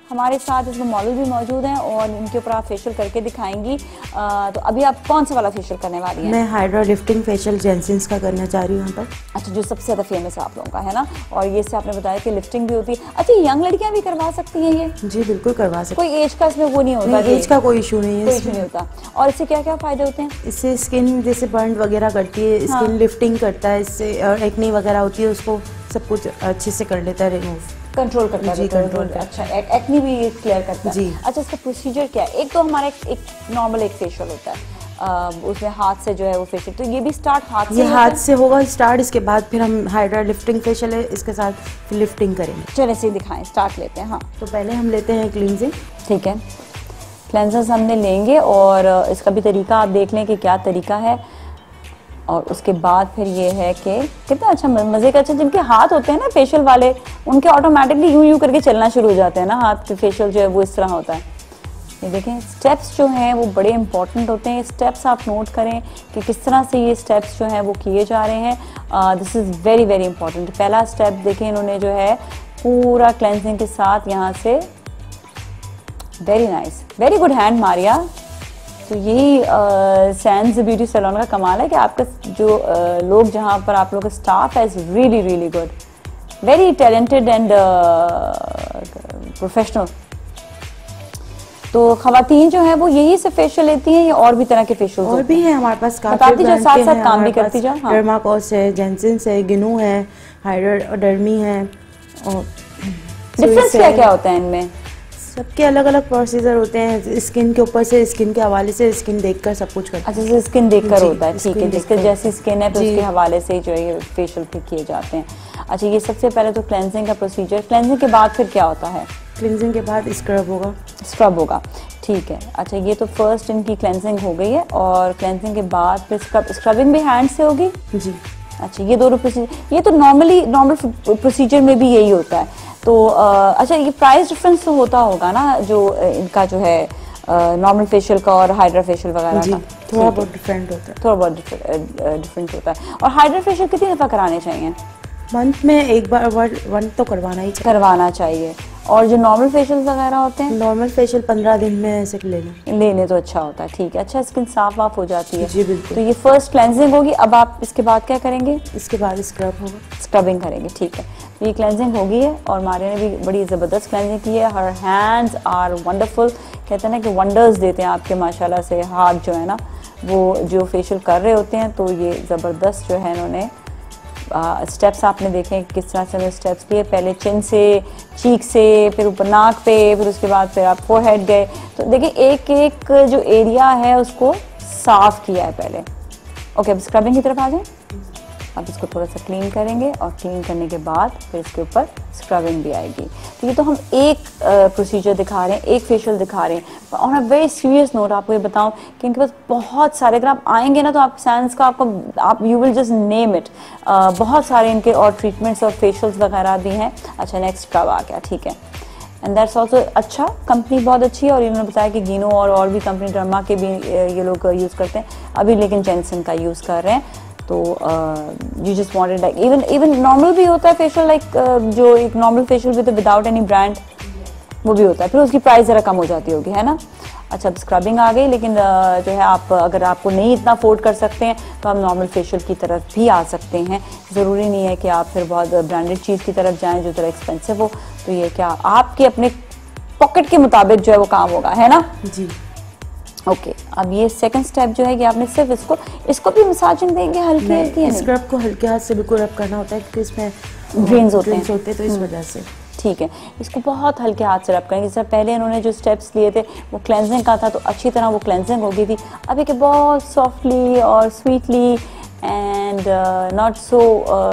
हमारे साथ इसमें मॉडल भी मौजूद हैं और इनके ऊपर आप फेशियल करके दिखाएंगी। तो अभी आप कौन सा वाला फेशियल करने वाली हैं? मैं हाइड्रा लिफ्टिंग फेशियल जेंसिन्स का करना चाह रही हूँ यहाँ पर। अच्छा, जो सबसे ज़्यादा फेमस है आप लोगों का, है ना? और ये से आपने बताया कि लिफ्टिंग भी होती है। अच्छा, यंग लड़कियाँ भी करवा सकती हैं ये? जी बिल्कुल करवा सकती कोई एज का इसमें वो नहीं होता? एज का कोई इशू नहीं है, कोई इशू नहीं होता। और इससे क्या क्या फ़ायदे होते हैं? इससे स्किन जैसे बर्न वगैरह करती है, स्किन लिफ्टिंग करता है, इससे एक्ने वगैरह होती है उसको सब कुछ अच्छे से कर लेता है, रिमूव कंट्रोल करता है। जी, कंट्रोल। अच्छा, एक्ने भी क्लियर करता है जी। अच्छा, इसका प्रोसीजर क्या है? एक तो हमारा एक नॉर्मल एक फेशियल होता है, उसमें हाथ से जो है वो फेशियल, तो ये भी स्टार्ट हाथ से? ये हाथ से होगा स्टार्ट, इसके बाद फिर हम हाइड्रा लिफ्टिंग फेशियल है, इसके साथ फिर लिफ्टिंग करेंगे। चलिए से दिखाएं, स्टार्ट लेते हैं। हाँ, तो पहले हम लेते हैं क्लींजिंग। ठीक है, क्लेंजर्स हमने लेंगे और इसका भी तरीका आप देख लें कि क्या तरीका है। और उसके बाद फिर ये है कि कितना अच्छा मज़े का। अच्छा, जिनके हाथ होते हैं ना फेशियल वाले, उनके ऑटोमेटिकली यूं यूं करके चलना शुरू हो जाते हैं ना, हाथ के फेशियल जो है वो इस तरह होता है। ये देखें, स्टेप्स जो हैं वो बड़े इंपॉर्टेंट होते हैं। स्टेप्स आप नोट करें कि किस तरह से ये स्टेप्स जो हैं वो किए जा रहे हैं। This is very very important. पहला स्टेप देखें, इन्होंने जो है पूरा क्लेंजिंग के साथ यहाँ से, very nice, very good hand Maria. तो यही सैंस ब्यूटी सैलून का कमाल है कि आपका जो लोग जहाँ पर आप लोग का स्टाफ है is really really good, very talented and professional. तो खवातीन जो है वो यही से फेशियल लेती हैं या और भी तरह के फेशियल? और भी है हमारे पास, बताती जाओ, साथ साथ काम भी करती जाओ। हाँ, डर्माकोस है, जेंसिन्स है, गिनू है, हाइड्राडर्मी है। और डिफरेंस क्या क्या होता है इनमें? सबके अलग अलग प्रोसीजर होते हैं। स्किन के ऊपर से, स्किन के हवाले से, स्किन देखकर सब कुछ करते हैं। अच्छा, स्किन देखकर होता है, ठीक है। जिसके जैसी स्किन है तो उसके हवाले से जो है फेशियल किए जाते हैं। अच्छा, ये सबसे पहले तो क्लेंजिंग का प्रोसीजर। क्लेंजिंग के बाद फिर क्या होता है? क्लेंजिंग के बाद स्क्रब होगा। स्क्रब होगा, ठीक है। अच्छा, ये तो फर्स्ट इनकी क्लेंजिंग हो गई है, और क्लेंजिंग के बाद फिर स्क्रबिंग भी हैंड से होगी? जी। अच्छा, ये दोनों प्रोसीजर, ये तो नॉर्मल प्रोसीजर में भी यही होता है। तो अच्छा, ये प्राइस डिफरेंस तो होता होगा ना, जो इनका जो है नॉर्मल फेशियल का और हाइड्रा फेशियल वगैरह का? थोड़ा बहुत डिफरेंट होता है, थोड़ा बहुत डिफरेंट होता है। और हाइड्रा फेशियल कितनी दफ़ा कराने चाहिए? मंथ में एक बार वन तो करवाना ही चाहिए। करवाना चाहिए। और जो नॉर्मल फेशियल वगैरह होते हैं? नॉर्मल फेशियल 15 दिन में ऐसे लेने तो अच्छा होता है, ठीक है। अच्छा, स्किन साफ वाफ हो जाती है? जी बिल्कुल। तो ये फर्स्ट क्लेंजिंग होगी। अब आप इसके बाद क्या करेंगे? इसके बाद स्क्रब होगा, स्क्रबिंग करेंगे, ठीक है। तो ये क्लेंजिंग होगी है और मारिया ने भी बड़ी ज़बरदस्त क्लेंजिंग की है। Her hands are wonderful. कहते हैं ना कि वंडर्स देते हैं आपके माशाल्लाह से हाथ जो है ना, वो जो फेशियल कर रहे होते हैं। तो ये ज़बरदस्त जो है इन्होंने स्टेप्स आपने देखे किस तरह से स्टेप्स लिए। पहले चिन से, चीक से, फिर ऊपर नाक पे, फिर उसके बाद फिर आप फोरहेड गए। तो देखिए एक एक जो एरिया है उसको साफ किया है पहले। ओके, अब स्क्रबिंग की तरफ आ जाए। अब इसको थोड़ा सा क्लीन करेंगे और क्लीन करने के बाद फिर इसके ऊपर स्क्रबिंग भी आएगी। तो ये तो हम एक प्रोसीजर दिखा रहे हैं, एक फेशियल दिखा रहे हैं। On a very serious note आपको ये बताऊं कि इनके पास बहुत सारे, अगर आप आएंगे ना तो आप सैंस का आप you will just name it. बहुत सारे इनके और ट्रीटमेंट्स और फेशियल्स वगैरह भी हैं। अच्छा, नेक्स्ट स्क्रब आ गया, ठीक है। एंड दैट्स ऑल्सो अच्छा, कंपनी बहुत अच्छी है। और इन्होंने बताया कि गिनो और भी कंपनी डर्मा के भी ये लोग यूज़ करते हैं अभी, लेकिन जेनसन का यूज़ कर रहे हैं। तो you just wanted like even normal भी होता है फेशियल, लाइक जो एक नॉर्मल फेशियल भी तो विदाउट एनी ब्रांड वो भी होता है, फिर उसकी प्राइस ज़रा कम हो जाती होगी, है ना। अच्छा, अब स्क्रबिंग आ गई, लेकिन जो है आप अगर आपको नहीं इतना अफोर्ड कर सकते हैं तो आप नॉर्मल फेशियल की तरफ भी आ सकते हैं। ज़रूरी नहीं है कि आप फिर बहुत ब्रांडेड चीज़ की तरफ जाएँ जो थोड़ा एक्सपेंसिव हो। तो ये क्या आपके अपने पॉकेट के मुताबिक जो है वो काम होगा, है ना जी। ओके, अब ये सेकंड स्टेप जो है कि आपने सिर्फ इसको भी मसाजिंग देंगे हल्की हल्की। स्क्रब को हल्के हाथ से बिल्कुल रब करना होता है क्योंकि इसमें ग्रेन्स होते हैं तो इस वजह से, ठीक है। इसको बहुत हल्के हाथ से रब करेंगे। जैसे पहले इन्होंने जो स्टेप्स लिए थे वो क्लेंजिंग का था, तो अच्छी तरह वो क्लेंजिंग हो गई थी। अभी के बहुत सॉफ्टली और स्वीटली एंड नॉट सो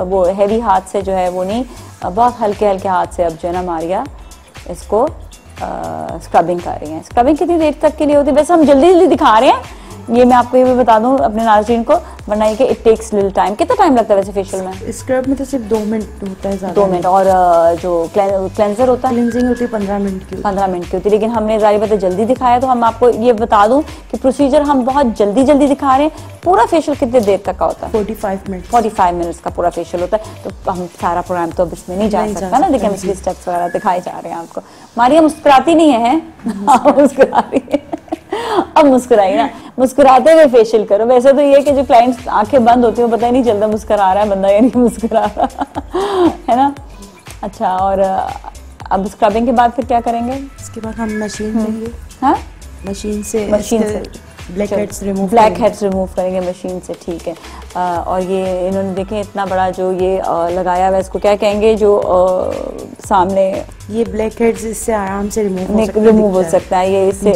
वो हैवी हाथ से जो है वो नहीं, बहुत हल्के हल्के हाथ से अब जो है ना मारिया इसको स्क्रबिंग कर रही हैं। स्क्रबिंग कितनी देर तक के लिए होती है? वैसे हम जल्दी जल्दी दिखा रहे हैं, ये मैं आपको ये भी बता दूं अपने नाज़रीन को, वरना ये कि इट टेक्स लिटिल टाइम। कितना टाइम लगता है वैसे फेशियल में? स्क्रब में तो सिर्फ 2 मिनट होता है, ज़्यादा 2 मिनट। और जो क्लेंजर होता है, क्लींजिंग होती है 15 मिनट की, 15 मिनट की होती है। लेकिन हमने ज़ाहिर बात है जल्दी दिखाया, तो हम आपको ये बता दूं कि प्रोसीजर हम बहुत जल्दी जल्दी दिखा रहे हैं। पूरा फेशियल कितने देर तक का होता है? 45 मिनट 45 मिनट्स का पूरा फेशियल होता है। तो हम सारा प्रोग्राम तो अब इसमें नहीं जा सकता ना, लेकिन इसके स्टेप्स वगैरह दिखाए जा रहे हैं आपको। मारिया मुस्कुराती नहीं है, मुस्कुरा रही है। अब मुस्कुराई ना, मुस्कुराते हुए फेशियल करो। वैसे तो ये कि जो क्लाइंट्स आंखें बंद होती हैं पता ही नहीं चलता मुस्कुरा रहा है बंदा या नहीं मुस्कुरा रहा है ना। अच्छा, और अब स्क्रबिंग के बाद फिर क्या करेंगे? इसके बाद हम मशीन लेंगे, हाँ मशीन से ब्लैक हेड्स रिमूव करेंगे मशीन से, ठीक है। और ये इन्होंने देखें इतना बड़ा जो ये लगाया हुआ है, इसको क्या कहेंगे जो सामने ये ब्लैक हेड्स, इससे आराम से रिमूव हो सकता है। ये इससे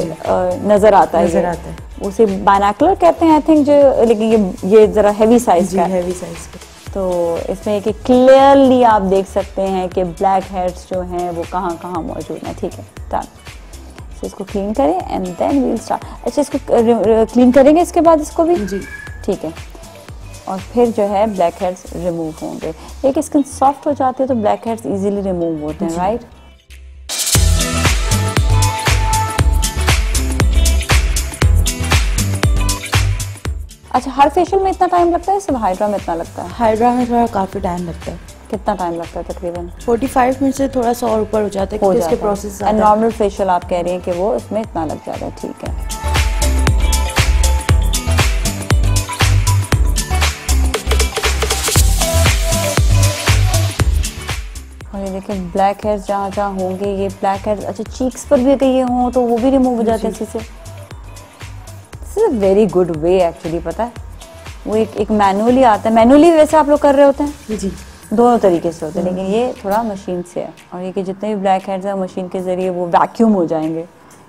नजर आता है, उसे बायनॉकुलर कहते हैं आई थिंक जो, लेकिन ये जरा हैवी साइज का है। तो इसमें एक क्लियरली आप देख सकते हैं कि ब्लैक हेड्स जो हैं वो कहाँ कहाँ मौजूद हैं, ठीक है। तो इसको क्लीन करें and then we will start. अच्छा, इसको क्लीन करेंगे इसके बाद इसको भी जी, ठीक है। और फिर जो है ब्लैक हेड्स रिमूव होंगे। एक स्किन सॉफ्ट हो जाती है तो ब्लैक हेड्स इजीली रिमूव होते हैं, राइट। अच्छा, हर फेशियल में इतना टाइम लगता है? सिर्फ हाइड्रा में इतना लगता है? हाइड्रा में थोड़ा काफ़ी टाइम लगता है। कितना टाइम लगता है तकरीबन? 45 मिनट से थोड़ा सा और ऊपर हो जाता है क्योंकि इसके प्रोसेस। एंड नॉर्मल फेशियल आप कह रही हैं कि वो इसमें इतना लग जाता है, ठीक है। और ये देखिए ब्लैक हेड्स जहाँ जहाँ होंगे ये ब्लैक हेड्स, अच्छा चीक्स पर भी अगर ये हों तो वो भी रिमूव हो जाते हैं इसी से। This is a very good way actually, पता है वो एक मैनुअली आता है। मैनुअली वैसे आप लोग कर रहे होते हैं जी, दोनों तरीके से होते हैं, लेकिन ये थोड़ा मशीन से है। और ये कि जितने भी ब्लैक हेड्स हैं मशीन के जरिए वो वैक्यूम हो जाएंगे।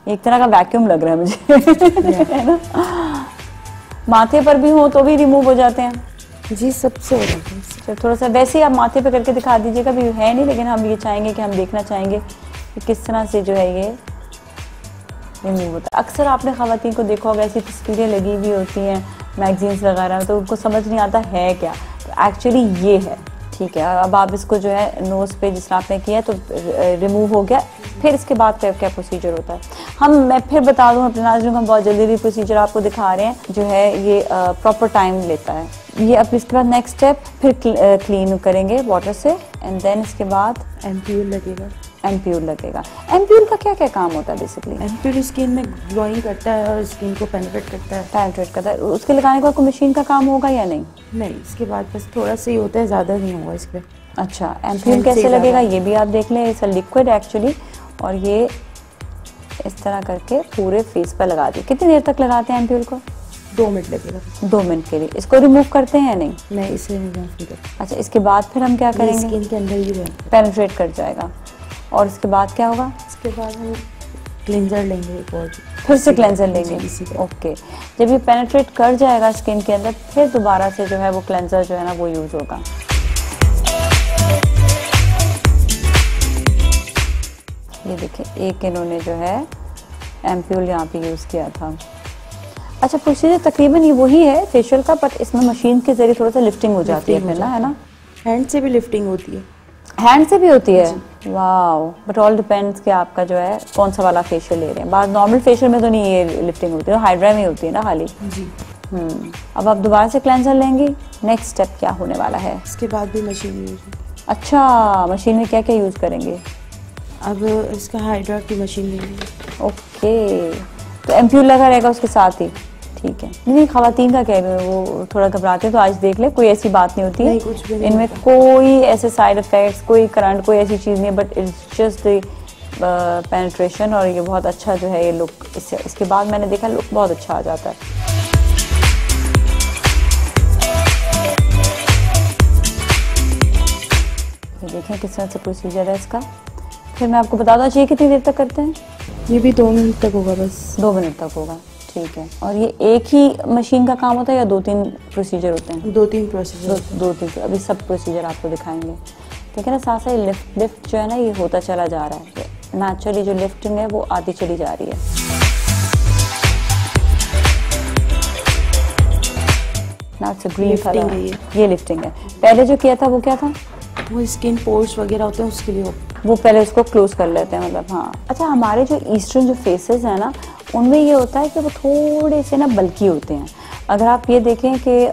एक तरह का वैक्यूम लग रहा है मुझे है ना। माथे पर भी हो तो भी रिमूव हो जाते हैं जी, सबसे हो जाते हैं। थोड़ा सा वैसे ही आप माथे पे करके दिखा दीजिएगा, भी है नहीं, लेकिन हम ये चाहेंगे कि हम देखना चाहेंगे कि किस तरह से जो है ये रिमूव होता है। अक्सर आपने ख़वातीन को देखा होगा ऐसी तस्वीरें लगी हुई होती हैं मैगजीन्स वगैरह में, तो उनको समझ नहीं आता है क्या, तो एक्चुअली ये है, ठीक है। अब आप इसको जो है नोज़ पे जिस तरह आपने किया तो रिमूव हो गया। फिर इसके बाद क्या प्रोसीजर होता है मैं फिर बता दूं अपने नाज़रीन को, हम बहुत जल्दी प्रोसीजर आपको दिखा रहे हैं जो है ये प्रॉपर टाइम लेता है ये। अब इसके बाद नेक्स्ट स्टेप फिर क्लीन करेंगे वाटर से एंड देन इसके बाद एम्पूल लगेगा। एम्प्यूल लगेगा। एम्प्यूल का क्या क्या काम होता है बेसिकली? एम्प्यूल स्किन में ग्लोइंग करता है और स्किन को पेनिट्रेट करता है। पेनिट्रेट करता है। उसके लगाने के बाद कोई मशीन का काम होगा या नहीं? नहीं, इसके बाद बस थोड़ा सा ही होता है, ज़्यादा नहीं होगा इस पर। अच्छा, एम्प्यूल कैसे लगेगा ये भी आप देख लें। इट्स अ लिक्विड एक्चुअली, और ये इस तरह करके पूरे फेस पर लगा दी। कितनी देर तक लगाते हैं एम्प्यूल को? 2 मिनट लगेगा। 2 मिनट के लिए। इसको रिमूव करते हैं या नहीं? नहीं, इसे रिमूव नहीं करते। अच्छा, इसके बाद फिर हम क्या करेंगे? स्किन के अंदर ही पेनिट्रेट कर जाएगा। और इसके बाद क्या होगा? इसके बाद हम क्लेंजर लेंगे एक और, फिर से क्लेंजर लेंगे। ओके, जब ये पेनिट्रेट कर जाएगा स्किन के अंदर, फिर दोबारा से जो है वो क्लेंजर जो है ना वो यूज होगा। ये देखिए, एक इन्होंने जो है एम्प्यूल यहाँ पे यूज किया था। अच्छा, प्रोसीजर तकरीबन ये वही है फेशियल का, बट इसमें मशीन के जरिए थोड़ा सा लिफ्टिंग हो जाती है फिर ना, है ना? हैंड से भी लिफ्टिंग होती है। हैंड से भी होती है? वाओ, बट ऑल डिपेंड्स कि आपका जो है कौन सा वाला फेशियल ले रहे हैं। बात नॉर्मल फेशियल में तो नहीं ये लिफ्टिंग होती है, हाइड्रा में होती है ना खाली। जी। अब आप दोबारा से क्लेंजर लेंगी। नेक्स्ट स्टेप क्या होने वाला है? इसके बाद भी मशीन यूज। अच्छा, मशीन में क्या क्या यूज करेंगे? अब इसका हाइड्रा की मशीन लेंगे। ओके, तो एम्प्यूल लगा रहेगा उसके साथ ही। ठीक है। नहीं, खवातीन का कह रहे हो वो थोड़ा घबराते हैं, तो आज देख ले, कोई ऐसी बात नहीं होती है। नहीं, कुछ भी नहीं इनमें होता। कोई ऐसे साइड इफेक्ट्स, कोई करंट, कोई ऐसी चीज़ नहीं है, but it's just the penetration. और ये बहुत अच्छा जो है ये लुक, इसके बाद मैंने देखा लुक बहुत अच्छा आ जाता है। ये देखें किस तरह से प्रोसीजर है इसका। फिर मैं आपको बता दूँ चाहिए कितनी देर तक करते हैं? ये भी 2 मिनट तक होगा बस। 2 मिनट तक होगा। ठीक है। और ये एक ही मशीन का काम होता है या 2-3 प्रोसीजर होते हैं? 2-3 प्रोसीजर। 2-3। अभी सब प्रोसीजर आपको दिखाएंगे, ठीक है ना? साथ साथ लिफ्ट जो है ना ये होता चला जा रहा है। नेचुरली जो लिफ्टिंग है वो आती चली जा रही है। Now it's a green colour. ये लिफ्टिंग है। पहले जो किया था वो क्या था? वो स्किन पोर्स वगैरह होते हैं उसके लिए वो पहले उसको क्लोज कर लेते हैं, मतलब। हाँ। अच्छा, हमारे जो ईस्टर्न जो फेसेस हैं ना, उनमें ये होता है कि वो थोड़े से ना बल्की होते हैं। अगर आप ये देखें कि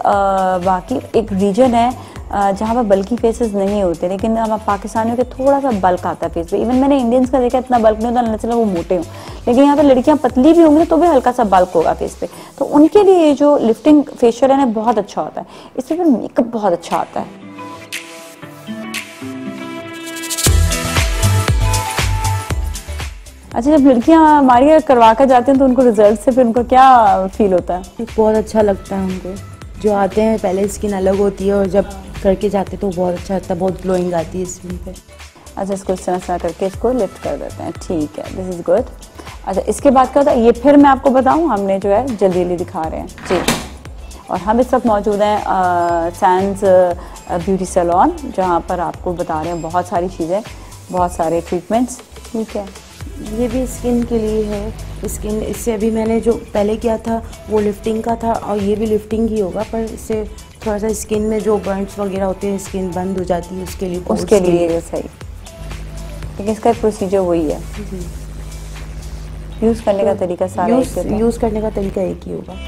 बाकी एक रीजन है जहाँ पर बल्की फेसेस नहीं होते, लेकिन हम पाकिस्तानियों के थोड़ा सा बल्क आता है फेस पे। इवन मैंने इंडियंस का देखा इतना बल्क नहीं होता, अल्लाह चला वो मोटे हों, लेकिन यहाँ पर लड़कियाँ पतली भी होंगी तो भी हल्का सा बल्क होगा फेस पे। तो उनके लिए ये जो लिफ्टिंग फेशियल है ना बहुत अच्छा होता है। इससे फिर मेकअप बहुत अच्छा आता है। अच्छा, जब लड़कियां हमारी करवा कर जाती हैं तो उनको रिजल्ट से फिर उनको क्या फील होता है? बहुत अच्छा लगता है उनको। जो आते हैं पहले स्किन अलग होती है और जब करके जाते हैं तो बहुत अच्छा लगता है, बहुत ग्लोइंग आती है स्किन पे। अच्छा, इसको इस तरह करके इसको लिफ्ट कर देते हैं। ठीक है, दिस इज गुड। अच्छा, इसके बाद क्या होता है ये फिर मैं आपको बताऊं, हमने जो है जल्दी जल्दी दिखा रहे हैं जी। और हम इस वक्त मौजूद हैं सैंस ब्यूटी सैलून, जहाँ पर आपको बता रहे हैं बहुत सारी चीज़ें, बहुत सारे ट्रीटमेंट्स। ठीक है, ये भी स्किन के लिए है। स्किन इससे अभी मैंने जो पहले किया था वो लिफ्टिंग का था, और ये भी लिफ्टिंग ही होगा, पर इससे थोड़ा सा स्किन में जो बर्न्स वगैरह होते हैं, स्किन बंद हो जाती है, उसके लिए सही। लेकिन इसका प्रोसीजर वही है। यूज़ करने का तरीका सारा यूज़ करने का तरीका एक ही होगा।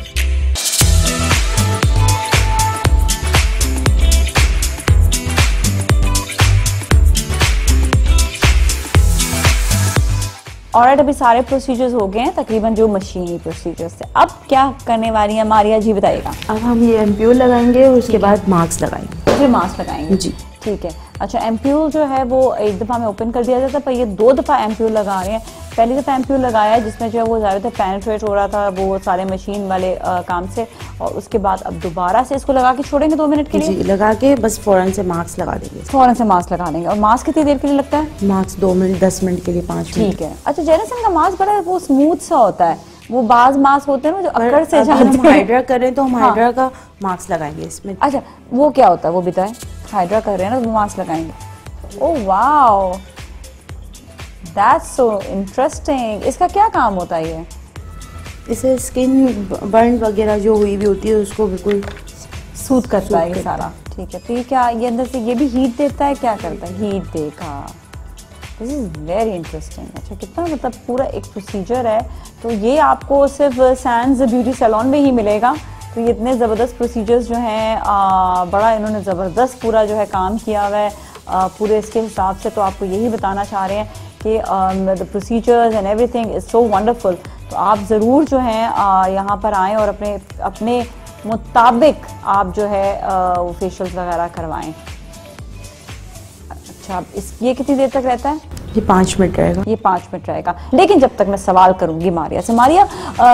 और अभी सारे प्रोसीजर्स हो गए हैं तकरीबन जो मशीनी प्रोसीजर्स थे। अब क्या करने वाली है मारिया जी, बताइएगा। अब हम ये एम्प्यूल लगाएंगे और उसके बाद मास्क लगाएंगे। फिर मास्क लगाएंगे जी। ठीक है। अच्छा, एम्प्यूल जो है वो एक दफ़ा में ओपन कर दिया जाता है, पर ये 2 दफ़ा एम्प्यूल लगा रहे हैं। पहली दफ़ा एम्प्यूल लगाया है जिसमें जो है वो ज़्यादातर पेनिट्रेट हो रहा था वो सारे मशीन वाले काम से, और उसके बाद अब दोबारा से इसको लगा के छोड़ेंगे 2 मिनट के लिए। जी, लगा के बस फ़ौरन से मास्क लगा देंगे। फ़ौरन से मास्क लगा देंगे। और मास्क कितनी देर के लिए लगता है? मास्क 2 मिनट, 10 मिनट के लिए, 5 मिनट। ठीक है। अच्छा, जेनेसन का मास्क बड़ा वो स्मूथ सा होता है, वो बाज मास्क होते हैं ना जो अकड़ से जाते हैं। हम हाइड्रा करें तो हम हाइड्रा का मास्क लगाएंगे इसमें। अच्छा, वो क्या होता है वो बताएं? हाइड्रा कर रहे हैं ना तो मास्क लगाएंगे। Oh wow, that's so interesting. इसका क्या काम होता है ये? इसे स्किन बर्न वगैरह जो हुई भी होती है उसको बिल्कुल सूट करता है ये सारा। ठीक है, तो ये क्या ये अंदर से ये भी हीट देता है, क्या करता है? हीट देगा। This is very interesting. अच्छा, कितना मतलब पूरा एक प्रोसीजर है। तो ये आपको सिर्फ सैंस ब्यूटी सैलून में ही मिलेगा। तो ये इतने ज़बरदस्त प्रोसीजर्स जो हैं, बड़ा इन्होंने ज़बरदस्त पूरा जो है काम किया हुआ है पूरे इसके हिसाब से। तो आपको यही बताना चाह रहे हैं कि the procedures and everything is so wonderful. तो आप ज़रूर जो है यहाँ पर आएँ और अपने मुताबिक आप जो है वो फेशियल्स वगैरह करवाएं। अच्छा, ये कितनी देर तक रहता है? ये 5 मिनट रहेगा। ये 5 मिनट रहेगा। लेकिन जब तक मैं सवाल करूंगी मारिया से, मारिया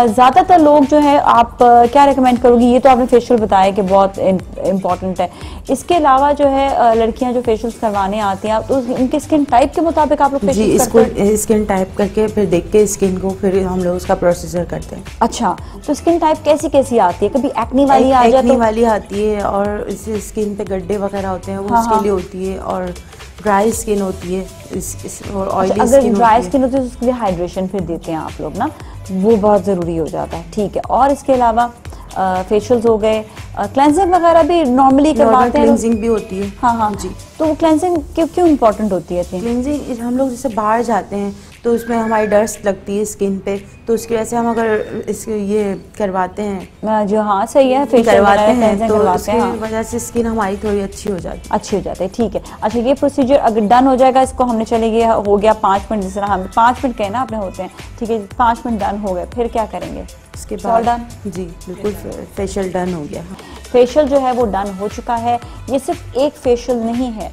ज़्यादातर लोग जो है आप क्या रेकमेंड करोगी? ये तो आपने फेशियल बताया कि बहुत इम्पोर्टेंट है, इसके अलावा जो है लड़कियां जो फेशियल्स करवाने आती हैं तो उनके स्किन टाइप के मुताबिक आप लोग फेशियल करते हैं? इसको स्किन टाइप करके फिर देख के स्किन को फिर हम लोग उसका प्रोसीजर करते हैं। अच्छा, तो स्किन टाइप कैसी कैसी आती है? कभी एक्नी वाली आ जाती है? एक्नी वाली आती है, और इससे स्किन पे गड्ढे वगैरह होते हैं वो उसके लिए होती है, और ड्राई स्किन होती है और ऑयली अगर ड्राई स्किन होती है तो उसके लिए हाइड्रेशन फिर देते हैं आप लोग ना, वो बहुत ज़रूरी हो जाता है। ठीक है, और इसके अलावा फेशियल्स हो गए, क्लेंजिंग वगैरह भी नॉर्मली करवाते हैं? क्लेंजिंग भी होती है। हाँ जी। तो वो क्लेंजिंग क्यों इम्पोर्टेंट होती है? क्लेंजिंग हम लोग जैसे बाहर जाते हैं तो उसमें हमारी डस्ट लगती है स्किन पे, तो उसकी वजह से हम अगर इसके ये करवाते हैं जो, हाँ सही है, फेशियल करवाते हैं तो उसकी वजह से स्किन हमारी थोड़ी अच्छी हो जाती है। ठीक है। अच्छा, ये प्रोसीजर अगर डन हो जाएगा, इसको हमने चले गया हो गया 5 मिनट, जिस तरह हम 5 मिनट कहना आपने होते हैं, ठीक है, 5 मिनट डन हो गए, फिर क्या करेंगे? उसके बाद डन? जी बिल्कुल, फेशियल डन हो गया। फेशियल जो है वो डन हो चुका है। ये सिर्फ एक फेशियल नहीं है,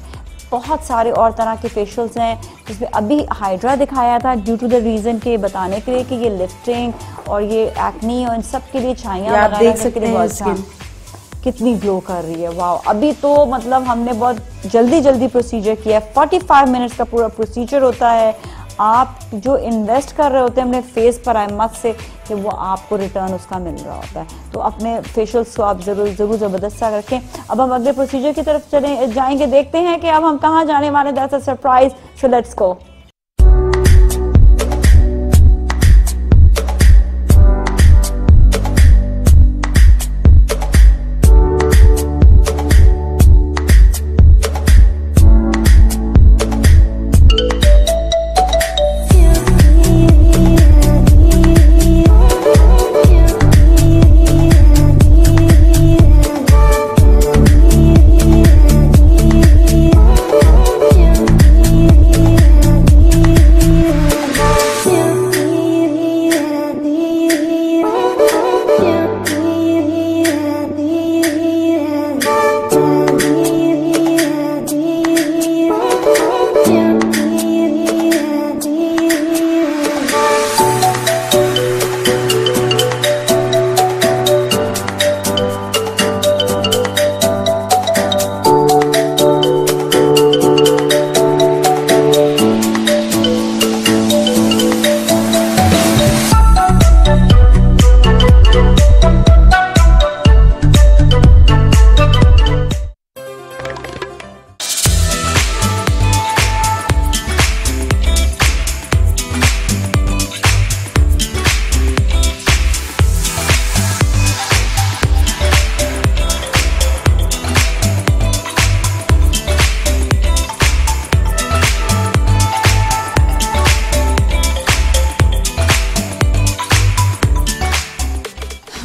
बहुत सारे और तरह के फेशियल्स हैं, जिसमें अभी हाइड्रा दिखाया था ड्यू टू द रीज़न के बताने के लिए कि ये लिफ्टिंग और ये एक्नी और इन सब के लिए छाइयाँ आप देख सकते हैं स्किन कितनी ग्लो कर रही है। वाह, अभी तो मतलब हमने बहुत जल्दी प्रोसीजर किया है। 45 मिनट्स का पूरा प्रोसीजर होता है। आप जो इन्वेस्ट कर रहे होते हैं अपने फेस पर, आई मस्ट से कि वो आपको रिटर्न उसका मिल रहा होता है। तो अपने फेशियल्स को आप ज़रूर ज़बरदस्त सा रखें। अब हम अगले प्रोसीजर की तरफ चले जाएंगे, देखते हैं कि अब हम कहाँ जाने वाले, that's a surprise, so let's गो।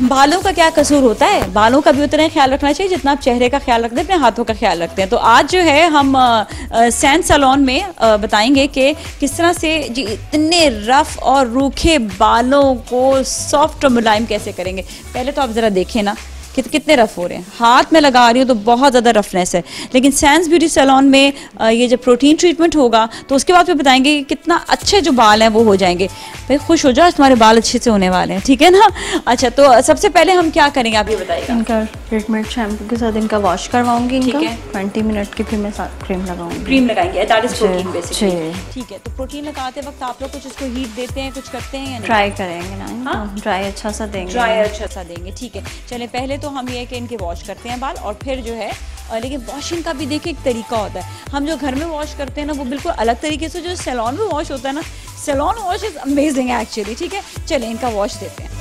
बालों का क्या कसूर होता है? बालों का भी उतना ही ख्याल रखना चाहिए जितना आप चेहरे का ख्याल रखते हैं, अपने हाथों का ख्याल रखते हैं। तो आज जो है हम सैन सैलून में बताएंगे कि किस तरह से जी इतने रफ और रूखे बालों को सॉफ्ट और मुलायम कैसे करेंगे। पहले तो आप ज़रा देखें ना कितने रफ हो रहे हैं, हाथ में लगा रही हूँ तो बहुत ज़्यादा रफनेस है। लेकिन सैंस ब्यूटी सैलून में ये जब प्रोटीन ट्रीटमेंट होगा तो उसके बाद फिर बताएंगे कि कितना अच्छे जो बाल हैं वो हो जाएंगे। भाई खुश हो जाओ, तुम्हारे बाल अच्छे से होने वाले हैं, ठीक है ना। अच्छा, तो सबसे पहले हम क्या करेंगे आप ये बताइएगा। इनका ट्रीटमेंट शैम्पू के साथ इनका वॉश करवाऊंगी, इनका 20 मिनट की, फिर मैं क्रीम लगाऊंगी। क्रीम लगाएंगे, दैट इज प्रोटीन बेसिकली, ठीक है। तो प्रोटीन लगाते वक्त आप लोग कुछ इसको हीट देते हैं, कुछ करते हैं या नहीं? ट्राई करेंगे ना, ड्राई अच्छा सा देंगे, ड्राई अच्छा सा देंगे, ठीक है। चले पहले तो हम ये कि इनके वॉश करते हैं बाल और फिर जो है लेकिन वॉशिंग का भी देखिए एक तरीका होता है। हम जो घर में वॉश करते हैं ना वो बिल्कुल अलग तरीके से जो सैलून में वॉश होता है ना, salon wash is amazing actually, ठीक है। चले इनका वॉश देते हैं।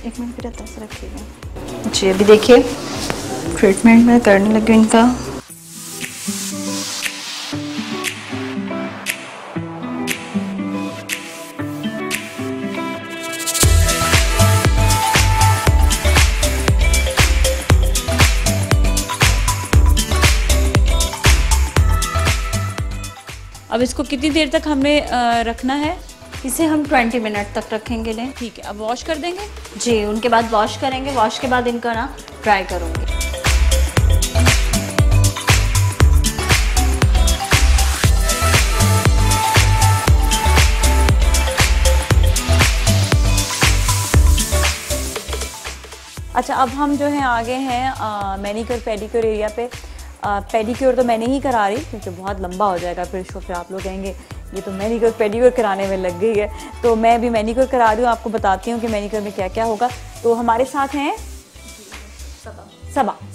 1 मिनट फिर ऐसे रखिएगा जी। अभी देखिए ट्रीटमेंट मैं करने लगी इनका। अब इसको कितनी देर तक हमें रखना है? इसे हम 20 मिनट तक रखेंगे ले। ठीक है, अब वॉश कर देंगे जी। उनके बाद वॉश करेंगे, वॉश के बाद इनका ना ड्राई करूँगी। अच्छा, अब हम जो है आगे हैं मैनीक्योर पेडिक्योर एरिया पे। पेडिक्योर तो मैं नहीं करा रही क्योंकि बहुत लंबा हो जाएगा फिर शो, फिर आप लोग कहेंगे ये तो मैनीक्योर पेडिक्योर कराने में लग गई है। तो मैं भी मैनीक्योर करा रही हूँ, आपको बताती हूँ कि मैनीक्योर में क्या क्या होगा। तो हमारे साथ हैं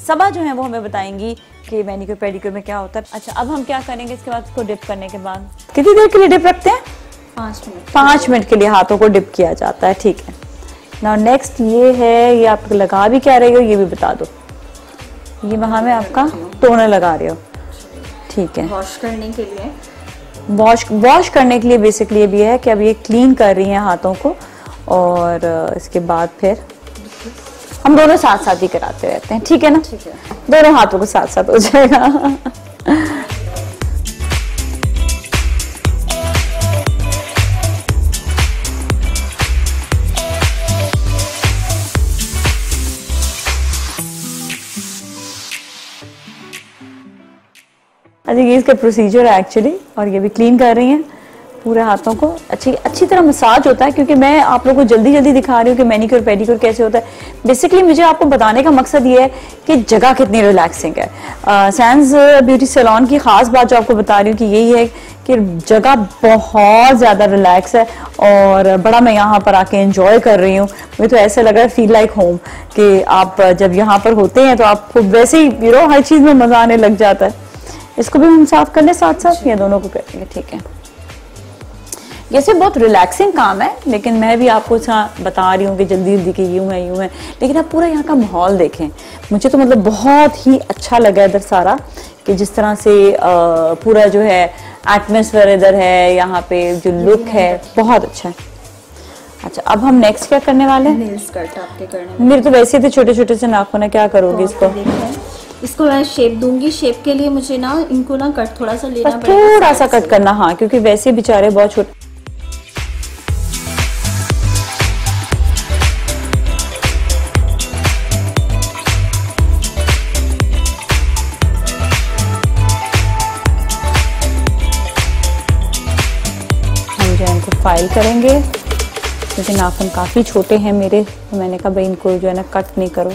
सबा जो है वो हमें बताएंगी कि मैनीक्योर पेडिक्योर में क्या होता है। अच्छा, अब हम क्या करेंगे इसके बाद? इसको डिप करने के बाद कितनी देर के लिए डिप रखते हैं? 5 मिनट। 5 मिनट के लिए हाथों को डिप किया जाता है। ठीक है। नाउ नेक्स्ट ये है, ये आप लगा भी क्या रही हो ये भी बता दो। ये वहाँ में आपका टोनर लगा रहे हो, ठीक है। वॉश करने के लिए, वॉश करने के लिए बेसिकली ये भी है कि अब ये क्लीन कर रही हैं हाथों को, और इसके बाद फिर हम दोनों साथ साथ ही कराते रहते हैं, ठीक है ना? ठीक है। दोनों हाथों को साथ साथ हो जाएगा। अच्छा, ये इसका प्रोसीजर है एक्चुअली, और ये भी क्लीन कर रही हैं पूरे हाथों को। अच्छी तरह मसाज होता है, क्योंकि मैं आप लोगों को जल्दी जल्दी दिखा रही हूँ कि मैनीक्योर पेडिक्योर कैसे होता है। बेसिकली मुझे आपको बताने का मकसद ये है कि जगह कितनी रिलैक्सिंग है। सैंस ब्यूटी सैलून की खास बात जो आपको बता रही हूँ कि यही है कि जगह बहुत ज़्यादा रिलैक्स है, और बड़ा मैं यहाँ पर आके एंजॉय कर रही हूँ। मुझे तो ऐसा लग रहा है फील लाइक होम, कि आप जब यहाँ पर होते हैं तो आपको वैसे ही हर चीज़ में मज़ा आने लग जाता है। इसको भी हम साफ कर लें साथ साथ, या दोनों को करेंगे? ठीक है। जैसे बहुत रिलैक्सिंग काम है, लेकिन मैं भी आपको बता रही हूँ कि जल्दी जल्दी कि यूँ है। लेकिन आप पूरा यहाँ का माहौल देखें, मुझे तो मतलब बहुत ही अच्छा लगा इधर सारा, कि जिस तरह से पूरा जो है एटमॉस्फेयर इधर है, यहाँ पे जो लुक है बहुत अच्छा है। अच्छा, अब हम नेक्स्ट क्या करने वाले हैं? नेल्स कट आपके करने। मेरे तो वैसे थे छोटे छोटे से नाखून है, क्या करोगे इसको? इसको मैं शेप दूंगी। शेप के लिए मुझे ना इनको ना कट थोड़ा सा लेना पड़ेगा, थोड़ा सा कट करना, हाँ, क्योंकि वैसे बेचारे बहुत छोटे। हम जो है इनको फाइल करेंगे, क्योंकि नाखून काफ़ी छोटे हैं मेरे, तो मैंने कहा भाई इनको जो है ना कट नहीं करो,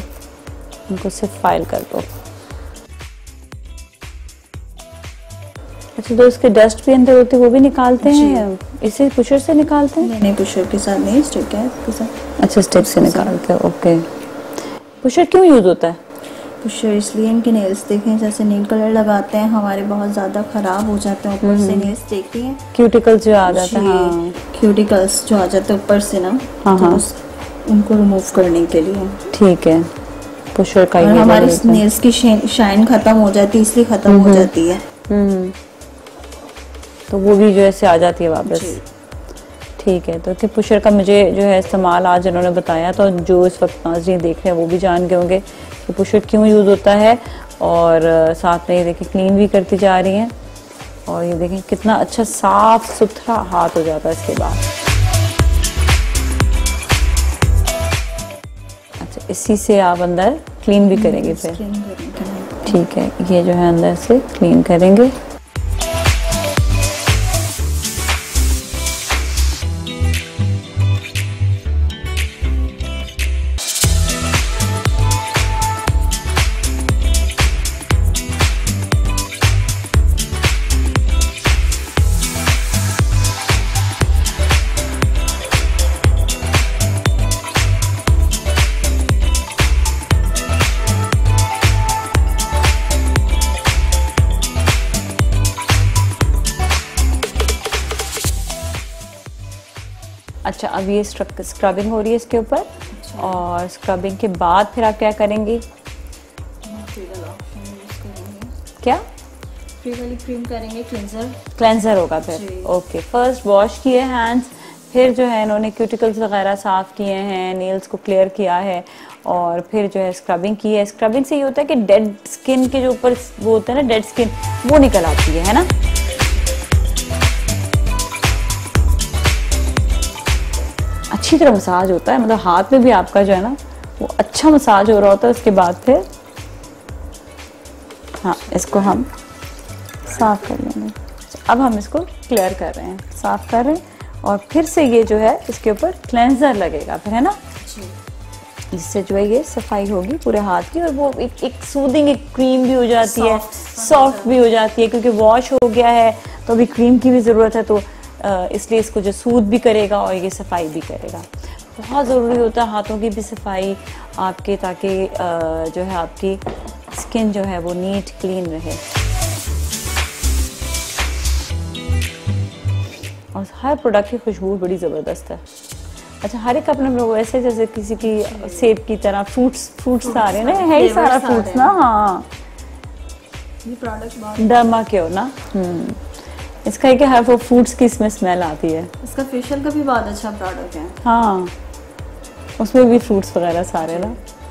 इनको सिर्फ फाइल कर दो। अच्छा, तो इसके डस्ट भी अंदर होते वो भी निकालते हैं? इसे पुशर से निकालते हैं? नहीं, पुशर के साथ नहीं, स्टिक है इसके साथ। अच्छा, स्टिक से निकालते हैं, ओके। पुशर क्यों यूज होता है? पुशर इसलिए, इनके नेल्स देखें, जैसे नील कलर लगाते हैं हमारे बहुत ज़्यादा ख़राब हो जाते हैं ऊपर से। नेल्स देखती हैं, क्यूटिकल्स जो आ जाते हैं, हाँ, क्यूटिकल्स जो आ जाते हैं ऊपर से ना, हाँ, तो उनको रिमूव करने के लिए। ठीक है, पुशर का ये हमारी नेल्स की शाइन खत्म हो जाती है, इसलिए खत्म हो जाती है, तो वो भी जो है आ जाती है वापस। ठीक है, तो पुशर का मुझे जो है इस्तेमाल आज इन्होंने बताया, तो जो इस वक्त नाज़रीन देख रहे हैं वो भी जान गए होंगे कि पुशर क्यों यूज़ होता है। और साथ में ये देखिए क्लीन भी करती जा रही हैं, और ये देखें कितना अच्छा साफ सुथरा हाथ हो जाता है इसके बाद। अच्छा, इसी से आप अंदर क्लीन भी करेंगे फिर? ठीक है, ये जो है अंदर से क्लीन करेंगे। अच्छा, अब ये स्क्रबिंग हो रही है इसके ऊपर। और स्क्रबिंग के बाद फिर आप क्या करेंगी? क्या फ्री वाली क्रीम करेंगे, क्लेंजर होगा फिर। ओके, फर्स्ट वॉश किए हैंड्स, फिर जो है इन्होंने क्यूटिकल्स वगैरह साफ किए हैं, नेल्स को क्लियर किया है, और फिर जो है स्क्रबिंग की है। स्क्रबिंग से ये होता है कि डेड स्किन के जो ऊपर वो होता है ना, डेड स्किन, वो निकल आती है ना। अच्छी तरह मसाज होता है, मतलब हाथ में भी आपका जो है ना वो अच्छा मसाज हो रहा होता है। उसके बाद फिर हाँ, इसको हम साफ कर लेंगे। अब हम इसको क्लियर कर रहे हैं, साफ कर रहे हैं, और फिर से ये जो है इसके ऊपर क्लेंजर लगेगा फिर, है ना, जिससे जो है ये सफाई होगी पूरे हाथ की, और वो एक सूदिंग एक क्रीम भी हो जाती है, सॉफ्ट भी हो जाती है, क्योंकि वॉश हो गया है तो अभी क्रीम की भी ज़रूरत है, तो इसलिए इसको जो सूद भी करेगा और ये सफाई भी करेगा। बहुत ज़रूरी होता है हाथों की भी सफाई आपके, ताकि जो है आपकी स्किन जो है वो नीट क्लीन रहे। और हर प्रोडक्ट की खुशबू बड़ी ज़बरदस्त है। अच्छा, हर एक अपने लोग ऐसे जैसे किसी की सेब की तरह फ्रूट्स आ रहे हैं ना, है ही सारा फ्रूट्स ना। हाँ, ये प्रोडक्ट डर्मा के हो ना। इसका है कि हर वो फ्रूट्स की इसमें स्मेल आती है। इसका फेशियल का भी बहुत अच्छा प्रोडक्ट है। हाँ, उसमें भी फ्रूट्स वगैरह सारे ना।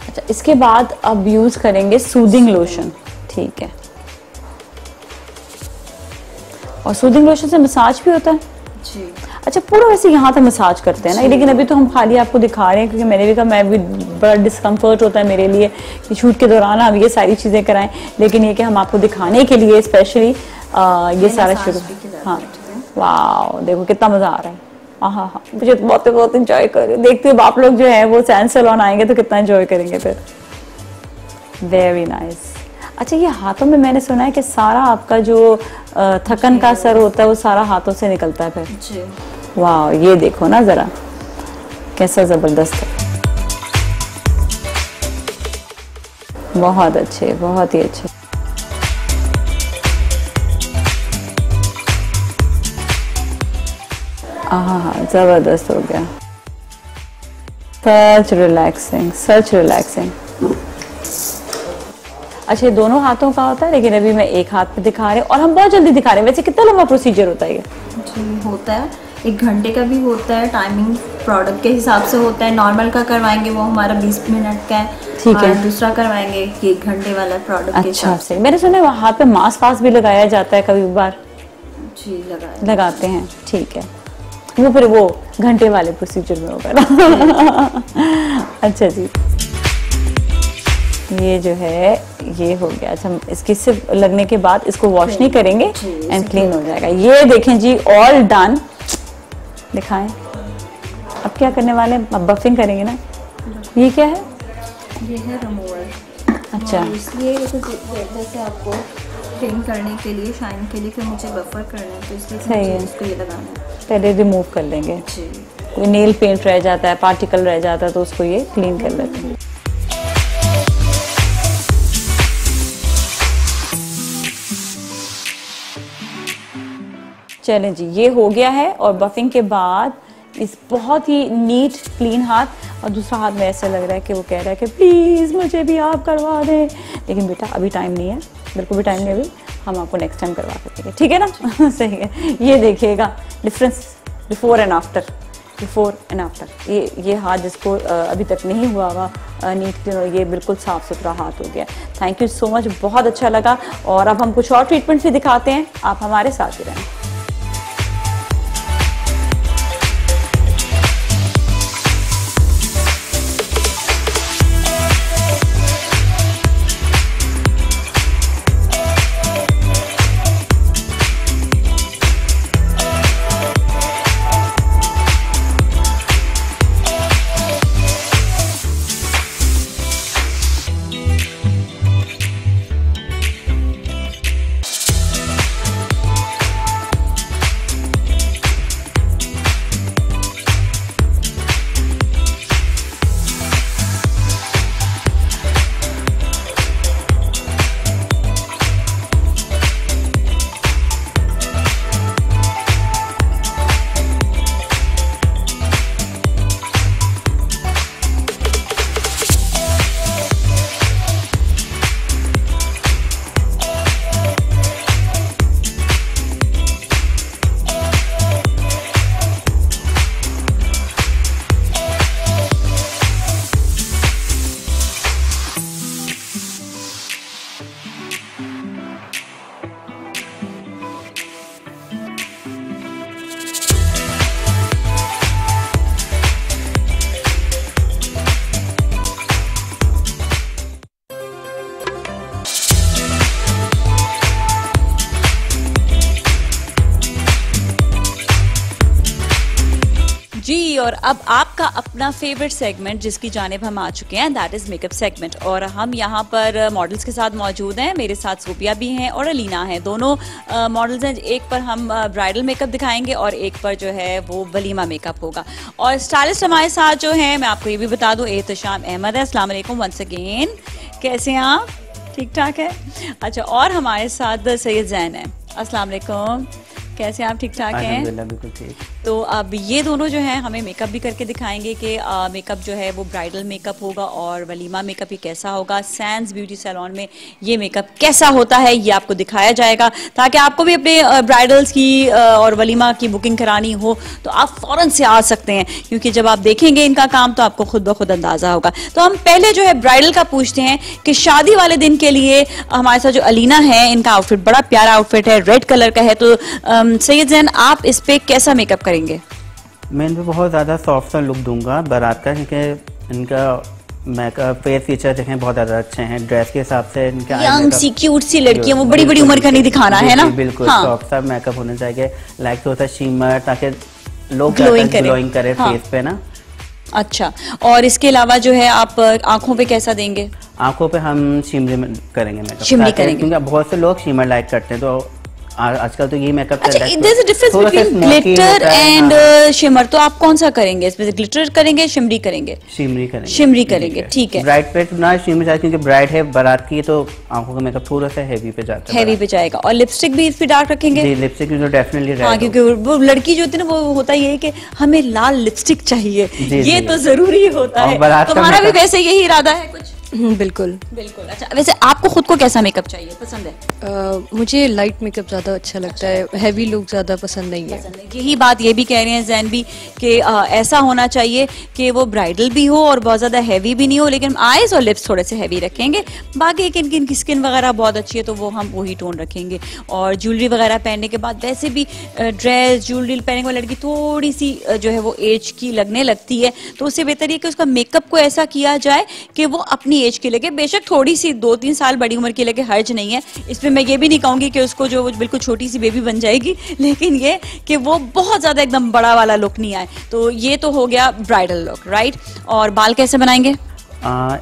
अच्छा, इसके बाद अब यूज़ करेंगे सूदिंग लोशन। ठीक है, और सूदिंग लोशन से मसाज भी होता है जी। अच्छा, पूरा वैसे यहाँ तक मसाज करते हैं ना, लेकिन अभी तो हम खाली आपको दिखा रहे हैं, क्योंकि मैंने भी कहा मैं भी बड़ा डिस्कम्फर्ट होता है मेरे लिए कि शूट के दौरान हम ये सारी चीज़ें कराएं, लेकिन ये कि हम आपको दिखाने के लिए स्पेशली ये सारा शुरू। हाँ, वाह, देखो कितना मज़ा आ रहा है। हाँ, मुझे तो बहुत इंजॉय कर रही हूँ। देखते हो आप लोग जो है वो सैन सैलून आएंगे तो कितना इंजॉय करेंगे फिर। Very nice. अच्छा, ये हाथों में मैंने सुना है कि सारा आपका जो थकन का असर होता है वो सारा हाथों से निकलता है फिर जी। वाह, ये देखो ना जरा कैसा जबरदस्त है। बहुत अच्छे, बहुत ही अच्छे। हाँ, जबरदस्त हो गया। सच रिलैक्सिंग, सच रिलैक्सिंग। अच्छा, ये दोनों हाथों का होता है, लेकिन अभी मैं एक हाथ पे दिखा रही हूँ और हम बहुत जल्दी दिखा रहे हैं। वैसे कितना लंबा प्रोसीजर होता है ये? जी, होता है 1 घंटे का भी होता है, टाइमिंग प्रोडक्ट के हिसाब से होता है। नॉर्मल का करवाएंगे वो हमारा 20 मिनट का है, ठीक है। और दूसरा करवाएंगे 1 घंटे वाला प्रोडक्ट के अच्छा, हिसाब से। से मैंने सुना है हाथ पे मास्क वास्क भी लगाया जाता है कभी बार? जी, लगाते हैं, ठीक है। वो फिर वो घंटे वाले प्रोसीजर में होगा ना। अच्छा जी, ये जो है ये हो गया। अच्छा, इसके सिर्फ लगने के बाद इसको वॉश नहीं करेंगे एंड क्लीन हो जाएगा। ये देखें जी, ऑल डन। दिखाएं अब क्या करने वाले हैं, अब बफिंग करेंगे ना। ये क्या है? ये है रिमूवर। अच्छा, इसलिए जैसे आपको क्लीन करने के लिए, शाइन के लिए, फिर मुझे बफर करना है, तो इसलिए सही है। इसको ये लगाना है। पहले रिमूव कर लेंगे। जी। कोई नेल पेंट रह जाता है, पार्टिकल रह जाता है, तो उसको ये क्लीन कर लेते हैं। चलें जी, ये हो गया है। और बफिंग के बाद इस बहुत ही नीट क्लीन हाथ, और दूसरा हाथ में ऐसे लग रहा है कि वो कह रहा है कि प्लीज़ मुझे भी आप करवा दें, लेकिन बेटा अभी टाइम नहीं है, मेरे को भी टाइम नहीं, अभी हम आपको नेक्स्ट टाइम करवा सकेंगे, ठीक है ना। सही है। ये देखिएगा difference before and after, before and after. ये हाथ जिसको अभी तक नहीं हुआ हुआ नीट क्लीन, ये बिल्कुल साफ़ सुथरा हाथ हो गया। थैंक यू सो मच, बहुत अच्छा लगा। और अब हम कुछ और ट्रीटमेंट भी दिखाते हैं, आप हमारे साथ ही रहें। जी, और अब आपका अपना फेवरेट सेगमेंट जिसकी जानिब हम आ चुके हैं, दैट इज मेकअप सेगमेंट। और हम यहाँ पर मॉडल्स के साथ मौजूद हैं। मेरे साथ सोफिया भी हैं और अलीना हैं, दोनों मॉडल्स हैं। एक पर हम ब्राइडल मेकअप दिखाएंगे और एक पर जो है वो वलीमा मेकअप होगा। और स्टाइलिस्ट हमारे साथ जो है, मैं आपको ये भी बता दूं, एहतशाम अहमद है। अस्सलाम वालेकुम वंस अगेन, कैसे हैं आप? ठीक ठाक है। अच्छा, और हमारे साथ सैयद जैन है। अस्सलाम वालेकुम, कैसे आप? ठीक ठाक हैं? बिल्कुल ठीक। तो अब ये दोनों जो हैं हमें मेकअप भी करके दिखाएंगे कि मेकअप जो है वो ब्राइडल मेकअप होगा और वलीमा मेकअप ही कैसा होगा। सैंड्स ब्यूटी सैलून में ये मेकअप कैसा होता है ये आपको दिखाया जाएगा, ताकि आपको भी अपने ब्राइडल्स की और वलीमा की बुकिंग करानी हो तो आप फ़ौरन से आ सकते हैं, क्योंकि जब आप देखेंगे इनका काम तो आपको खुद ब खुद अंदाज़ा होगा। तो हम पहले जो है ब्राइडल का पूछते हैं कि शादी वाले दिन के लिए हमारे साथ जो अलीना है, इनका आउटफिट बड़ा प्यारा आउटफिट है, रेड कलर का है। तो सैयद जैन, आप इस पे कैसा मेकअप करेंगे? मैं इन पर बहुत ज़्यादा सॉफ्ट सा लुक दूंगा बारात का, क्योंकि इनका मेकअप फेस फीचर देखें बहुत ज़्यादा अच्छे हैं। ड्रेस के हिसाब से इनका यंग सी क्यूट सी लड़की है, वो बड़ी बड़ी उम्र का नहीं दिखाना है ना। बिल्कुल सॉफ्ट सा मेकअप होना चाहिए, लाइक थोड़ा सा शिमर, ताकि लोग ग्लोइंग करे फेस पे ना। अच्छा, और इसके अलावा जो है आप आंखों पे कैसा देंगे? आंखों पे हम शिमरी करेंगे मेकअप, शिमरी करेंगे, क्योंकि बहुत से लोग शिमर लाइक करते हैं, तो आजकल तो ये मेकअप अच्छा, there's a difference between glitter and shimmer. तो आप कौन सा करेंगे इसमें? ग्लिटर करेंगे, शिमरी करेंगे? शिमरी करेंगे, ठीक है। ब्राइड पे ना शिमरी चाहिए, क्योंकि ब्राइड है बारात की, तो आंखों का मेकअप थोड़ा सा हेवी पे जाता है, हेवी पे जाएगा। और लिपस्टिक भी इस पे डार्क रखेंगे? जी, लिपस्टिक तो डेफिनेटली। हाँ, क्योंकि वो लड़की जो होती है ना, वो होता ये है कि हमें लाल लिपस्टिक चाहिए, ये तो जरूरी होता है। तुम्हारा भी वैसे यही इरादा है कुछ? बिल्कुल बिल्कुल। अच्छा, वैसे आपको खुद को कैसा मेकअप चाहिए, पसंद है? मुझे लाइट मेकअप ज़्यादा अच्छा लगता है, हैवी लुक ज़्यादा पसंद नहीं है। यही बात ये भी कह रहे हैं जैन भी कि ऐसा होना चाहिए कि वो ब्राइडल भी हो और बहुत ज़्यादा हैवी भी नहीं हो, लेकिन आईज और लिप्स थोड़े से हैवी रखेंगे। बाकी इनकी स्किन वगैरह बहुत अच्छी है तो वो हम वही टोन रखेंगे। और ज्वेलरी वगैरह पहनने के बाद, वैसे भी ड्रेस ज्वेलरी पहनने वाली लड़की थोड़ी सी जो है वो एज की लगने लगती है, तो उससे बेहतर है कि उसका मेकअप को ऐसा किया जाए कि वो अपनी एज की लगे। बेशक थोड़ी सी 2-3 साल बड़ी उम्र की लगे, हर्ज नहीं है इसमें। मैं ये भी नहीं कहूंगी कि उसको जो बिल्कुल छोटी सी बेबी बन जाएगी, लेकिन ये कि वो बहुत ज्यादा एकदम बड़ा वाला लुक नहीं आए। तो ये तो हो गया ब्राइडल लुक, राइट। और बाल कैसे बनाएंगे?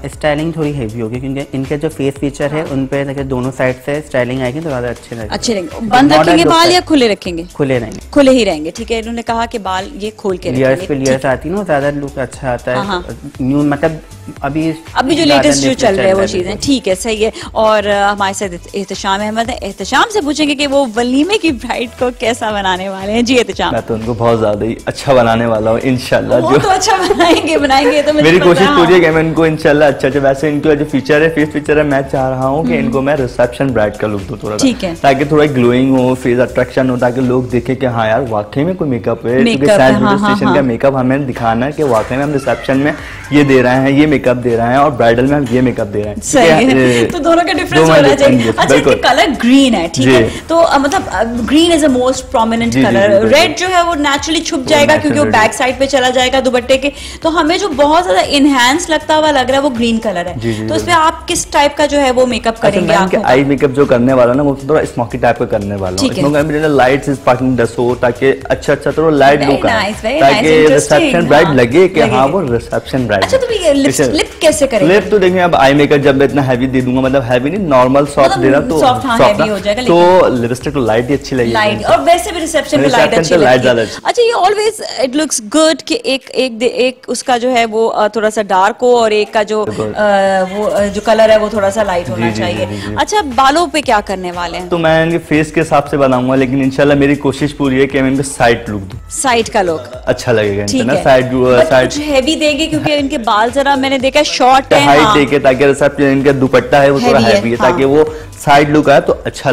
स्टाइलिंग थोड़ी हेवी होगी, क्योंकि इनके जो फेस फीचर है उन पे देखिए दोनों साइड से स्टाइलिंग आएगी तो ज्यादा अच्छे रहेंगे। बंद रखेंगे बाल या खुले रखेंगे? खुले रहेंगे, खुले ही रहेंगे, ठीक है। इन्होंने कहा कि बाल ये खोल के लेयर्स पे लेयर्स आती है ना, ज्यादा लुक अच्छा आता है। न्यू मतलब अभी जो लेटेस्ट जो चल रहा है वो चीजें, ठीक है, सही है। और हमारे साथ एहतशाम अहमद है। एहतशाम से पूछेंगे कि वो वलीमे की ब्राइड को कैसा बनाने वाले हैं। जी एहतशाम। मैं तो उनको बहुत ज्यादा ही अच्छा बनाने वाला हूँ इंशाल्लाह। वो तो अच्छा बनाएंगे तो मेरी कोशिश पूरी है कि मैं इनको इंशाल्लाह अच्छा। वैसे इनका जो फीचर है, फेस फीचर है, मैं चाह रहा हूँ कि इनको मैं रिसेप्शन ब्राइड का लुक दूं थोड़ा, ठीक है, ताकि थोड़ा ग्लोइंग हो, फेस अट्रैक्शन हो, ताकि लोग देखें कि हाँ यार वाकई में कोई मेकअप है। क्योंकि सैंड ब्यूटी स्टेशन का मेकअप हमें दिखाना है कि वाकई में हम रिसेप्शन में ये दे रहे हैं, ये मेकअप दे रहे हैं, और ब्राइडल में हम ये मेकअप दे रहे हैं। सही है, तो दोनों का डिफरेंस होना चाहिए। अच्छा, इसका कलर ग्रीन है, ठीक है। तो मतलब green is a most prominent colour. Red जो है वो नेचुरली छुप जाएगा, क्योंकि वो बैक साइड पे चला जाएगा दुपट्टे के। तो हमें जो बहुत ज्यादा इनहैंस लगता हुआ लग रहा है वो ग्रीन कलर है। तो इसमें आप किस टाइप का जो है वो मेकअप करेंगे? मैं आई मेकअप जो करने वाला ना, वो थोड़ा स्मोकी टाइप का करने वाला हूं। इसमें लाइट्स स्पार्कलिंग डस्ट हो, ताकि अच्छा थोड़ा लाइट लुक आए, ताकि रिसेप्शन ब्राइड लगे कि हाँ वो रिसेप्शन ब्राइड। अच्छा, तो ये लिप कैसे करेंगे? लिप तो देखिए, अब आई मेकअप जब मैं इतना हैवी दे दूंगा, मतलब हैवी नहीं, नॉर्मल सॉफ्ट दे रहा तो हैवी हो जाएगा, तो लिपस्टिक तो लाइट ही अच्छी लगेगी, लाइट। और वैसे भी रिसेप्शन में लाइट अच्छी लगती है। अच्छा, ये ऑलवेज इट लुक्स गुड कि एक उसका जो है वो थोड़ा सा डार्क हो और एक का जो वो जो कलर है वो थोड़ा सा लाइट होना चाहिए। अच्छा, बालों पे क्या करने वाले हैं? तो मैं इनके फेस के हिसाब से बनाऊंगा, लेकिन इंशाल्लाह मेरी कोशिश पूरी है कि मैं इनको साइड लुक दूं। साइड का लुक अच्छा लगेगा इनको ना, साइड कुछ हेवी देंगे, क्योंकि इनके बाल जरा मैंने देखा शॉर्ट है, हाइट देके, ताकि रिसेप्शन इनका दुपट्टा है वो थोड़ा हैवी है, ताकि वो साइड लुक आए तो अच्छा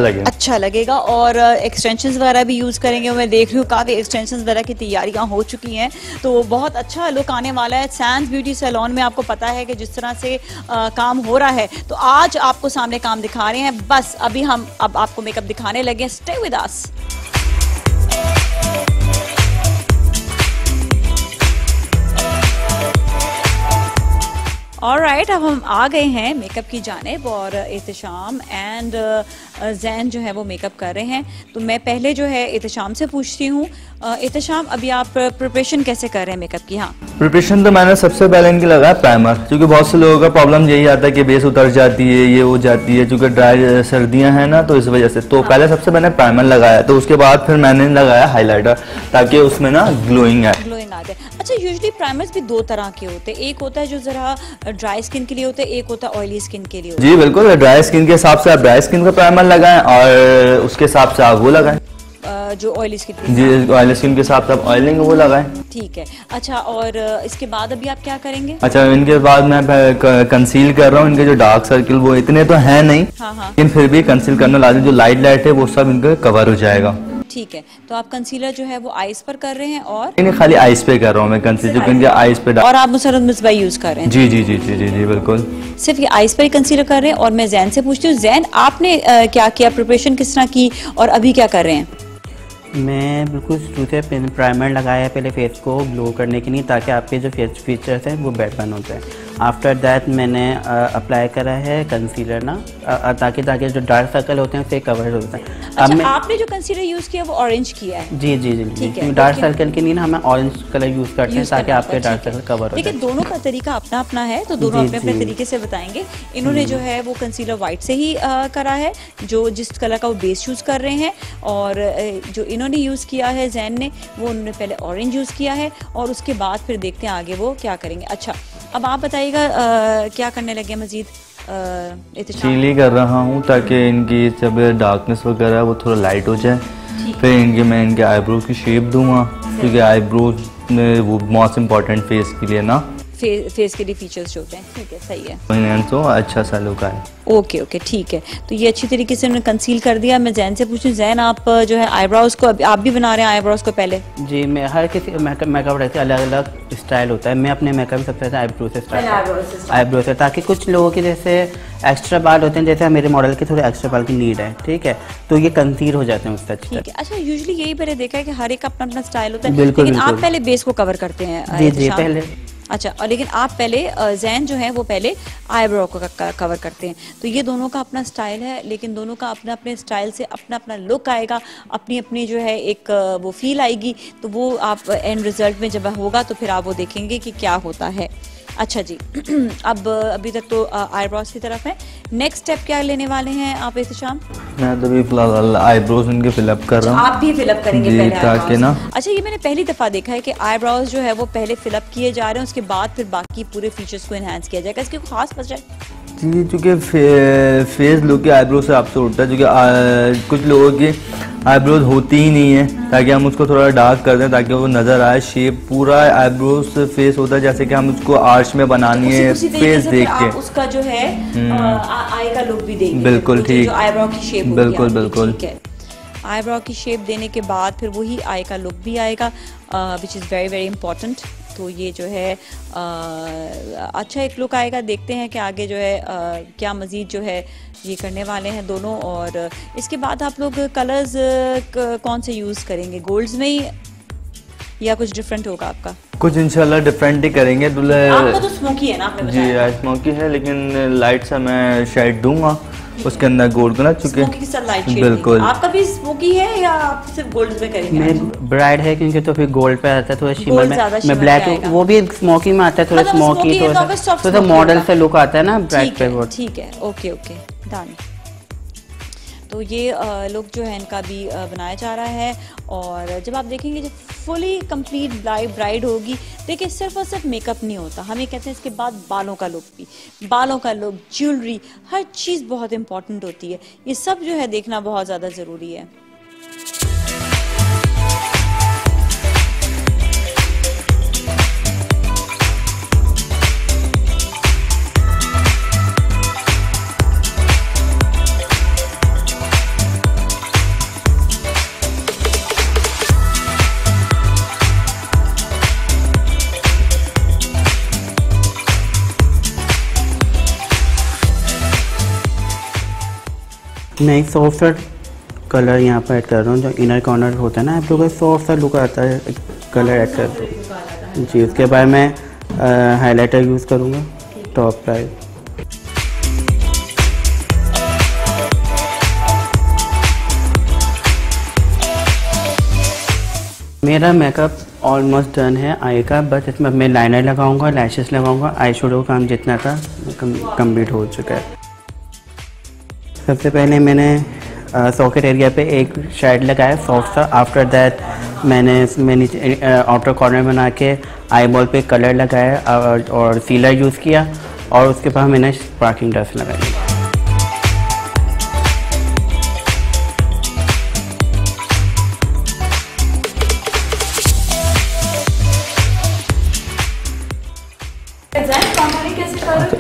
लगेगा। और एक्सटेंशंस वगैरह भी यूज करेंगे। मैं देख रही हूँ काफी एक्सटेंशंस वगैरह की तैयारियां हो चुकी हैं, तो बहुत अच्छा लुक आने वाला है। सैंड्स ब्यूटी सैलून में आपको पता है कि जिस तरह से काम हो रहा है, तो आज आपको सामने काम दिखा रहे हैं। बस अभी हम आपको मेकअप दिखाने लगे। Stay with us. ऑलराइट, अब हम आ गए हैं मेकअप की जानिब और एहतशाम एंड जैन जो है वो मेकअप कर रहे हैं। तो मैं पहले जो है एहतशाम से पूछती हूँ, एहतशाम अभी आप प्रिपरेशन कैसे कर रहे हैं मेकअप की? हाँ, प्रिपरेशन तो मैंने सबसे पहले इनकी लगाया प्राइमर, क्योंकि बहुत से लोगों का प्रॉब्लम यही आता है कि बेस उतर जाती है, ये हो जाती है, क्योंकि ड्राई सर्दियां हैं ना, तो इस वजह से। तो पहले सबसे मैंने प्राइमर लगाया, तो उसके बाद फिर मैंने लगाया हाइलाइटर, ताकि उसमें ना ग्लोइंग आए। ग्लोइंग आ जाए। अच्छा, यूजुअली प्राइमर्स भी दो तरह के होते हैं, एक होता है जो जरा ड्राई स्किन के लिए होता है, एक होता है ऑयली स्किन के लिए होता है। जी बिल्कुल, ड्राई स्किन के हिसाब से आप ड्राई स्किन का प्राइमर लगाएं और उसके हिसाब से आप वो लगाएं, जो ऑयली स्किन जी ऑयली स्किन के हिसाब से आप ऑयलिंग वो लगाएं। ठीक है। अच्छा, और इसके बाद अभी आप क्या करेंगे? अच्छा, इनके बाद मैं कंसील कर रहा हूँ। इनके जो डार्क सर्किल वो इतने तो है नहीं, हाँ हाँ, लेकिन फिर भी कंसील करना लाजिम। जो लाइट है वो सब इनका कवर हो जाएगा। ठीक है, तो आप कंसीलर जो है वो आईज पर कर रहे हैं और इन्हें खाली आईज पे कर रहा हूँ मैं कंसीलर, क्योंकि इनके आईज पे और आप मुसरत मिसबा यूज कर रहे हैं? जी जी जी जी जी जी बिल्कुल, सिर्फ ये आईज पर ही कंसीलर कर रहे हैं। और मैं जैन से पूछती हूँ, जैन आपने क्या किया, प्रिपरेशन किस तरह की और अभी क्या कर रहे हैं? मैं बिल्कुल शुरू से प्राइमर लगाया पहले फेस को ग्लो करने के लिए, ताकि आपके जो फेस फीचर्स हैं वो बेटर बन होते हैं। आफ्टर दैट मैंने अप्लाई करा है कंसीलर ना, ताकि जो डार्क सर्कल होते हैं उसे कवर होता है। अच्छा, आपने जो कंसीलर यूज किया वो ऑरेंज किया है? जी जी जी, ठीक है। डार्क सर्कल के लिए ना हमें ऑरेंज कलर यूज करते हैं, ताकि आपके डार्क सर्कल कवर हो जाए। देखिए, दोनों का तरीका अपना अपना है, तो दोनों अपने अपने तरीके से बताएंगे। इन्होंने जो है वो कंसीलर वाइट से ही करा है, जो जिस कलर का वो बेस यूज कर रहे हैं, और जो इन्होंने यूज किया है जैन ने, वो उन्होंने पहले ऑरेंज यूज किया है, और उसके बाद फिर देखते हैं आगे वो क्या करेंगे। अच्छा, अब आप बताइएगा क्या करने लगे मजीद? चिली कर रहा हूँ ताकि इनकी जब डार्कनेस वगैरह वो थोड़ा लाइट हो जाए। फिर मैं इनके आईब्रोज की शेप दूंगा, क्योंकि आईब्रोज में वो मोस्ट इम्पोर्टेंट फेस के लिए ना, फेस के लिए फीचर्स जो होते हैं। ठीक है, सही है, तो अच्छा सा लुक आए। ओके ओके, ठीक है। तो ये अच्छी तरीके से उन्होंने कंसील कर दिया। मैं जैन से पूछूं, जैन आप जो है आईब्रोज को आप भी बना रहे हैं आईब्रोज को पहले? जी, मैं हर किसी मेकअप रहते अलग अलग स्टाइल होता है। मैं अपने मेकअप सबसे ज़्यादा आईब्रो से स्टार्ट, आईब्रो से, ताकि कुछ लोगों के जैसे एक्स्ट्रा बाल होते हैं, जैसे मेरे मॉडल के थोड़े एक्स्ट्रा बाल की नीड है, ठीक है, तो ये कंसील हो जाते हैं उससे। ठीक है। अच्छा, यूजुअली यही मैंने देखा है कि हर एक अपना अपना स्टाइल होता है, बिल्कुल, लेकिन बिल्कुल। आप पहले बेस को कवर करते हैं? जी जी, पहले। अच्छा, और लेकिन आप पहले जैन जो है वो पहले आईब्रो को कवर करते हैं। तो ये दोनों का अपना स्टाइल है, लेकिन दोनों का अपने अपने स्टाइल से अपना अपना लुक आएगा, अपनी अपनी जो है एक वो फील आएगी। तो वो आप एंड रिजल्ट में जब होगा तो फिर आप वो देखेंगे कि क्या होता है। अच्छा जी, अब अभी तक तो आईब्रोज की तरफ है, नेक्स्ट स्टेप क्या लेने वाले हैं आप एहतशाम? मैं तो अभी फिलहाल आईब्रोज इनके फिलअप कर रहा हूँ। आप भी फिलअप करेंगे जी, पहले ताकि ना। अच्छा, ये मैंने पहली दफा देखा है कि आईब्रोज जो है वो पहले फिलअप किए जा रहे हैं, उसके बाद फिर बाकी पूरे फीचर्स को एनहांस किया जाएगा। इसकी कोई खास वजह है? जी, चूँकि फेस लुक के आईब्रो से आपसे उठता है, क्योंकि कुछ लोगों की आईब्रोज होती ही नहीं है, ताकि हम उसको थोड़ा डार्क कर दें ताकि वो नज़र आए। शेप पूरा आईब्रोज से फेस होता है, जैसे कि हम उसको आर्च में बनानी है फेस देख के, उसका जो है आई का लुक भी देंगे। बिल्कुल ठीक, आईब्रो की शेप, बिल्कुल बिल्कुल, ठीक है। आईब्रो की शेप देने के बाद फिर वही आई का लुक भी आएगा, विच इज़ वेरी वेरी इंपॉर्टेंट। तो ये जो है अच्छा एक लुक आएगा। देखते हैं कि आगे जो है क्या मज़ीद जो है ये करने वाले हैं दोनों। और इसके बाद आप लोग कलर्स कौन से यूज़ करेंगे, गोल्ड्स में ही या कुछ डिफरेंट होगा आपका? कुछ इंशाल्लाह डिफरेंट ही करेंगे। आपका तो स्मोकी है ना, आपने बताया? जी, स्मोकी है, लेकिन लाइट सा मैं शेड दूंगा उसके अंदर गोल्ड का ना, चुके बिल्कुल। आपका भी स्मोकी है या आप सिर्फ गोल्ड में करेंगे? मैं ब्राइड है, क्योंकि तो फिर गोल्ड पे आता है थोड़ा शिमर में, मैं ब्लैक, वो भी स्मोकी में आता है थोड़ा स्मोकी, तो मॉडल से लुक आता है ना ब्राइड पे। ठीक है, ओके ओके, डन। तो ये लुक जो है इनका भी बनाया जा रहा है। और जब आप देखेंगे जब फुली कंप्लीट ब्राइड होगी, देखिए सिर्फ और सिर्फ मेकअप नहीं होता, हमें कहते हैं इसके बाद बालों का लुक भी, बालों का लुक, ज्वेलरी, हर चीज़ बहुत इंपॉर्टेंट होती है। ये सब जो है देखना बहुत ज़्यादा ज़रूरी है। मैं एक सॉफ्ट कलर यहाँ पर ऐड कर रहा हूँ, जो इनर कॉर्नर होता है ना आप लोग का सॉफ्ट सा लुक आता है, कलर ऐड कर दो जी। उसके बाद मैं हाइलाइटर यूज़ करूँगा। Top price. मेरा मेकअप ऑलमोस्ट डन है आई का, बस इसमें मैं लाइनर लगाऊंगा, लैशेस लगाऊंगा, आई शेडो का काम जितना था कंप्लीट हो चुका है। सबसे पहले मैंने सॉकेट एरिया पे एक शेड लगाया सॉफ्ट सा। आफ्टर दैट मैंने इसमें नीचे आउटर कॉर्नर बना के आई बॉल पे कलर लगाया और सीलर यूज़ किया और उसके बाद मैंने स्पार्किंग डस्ट लगाई।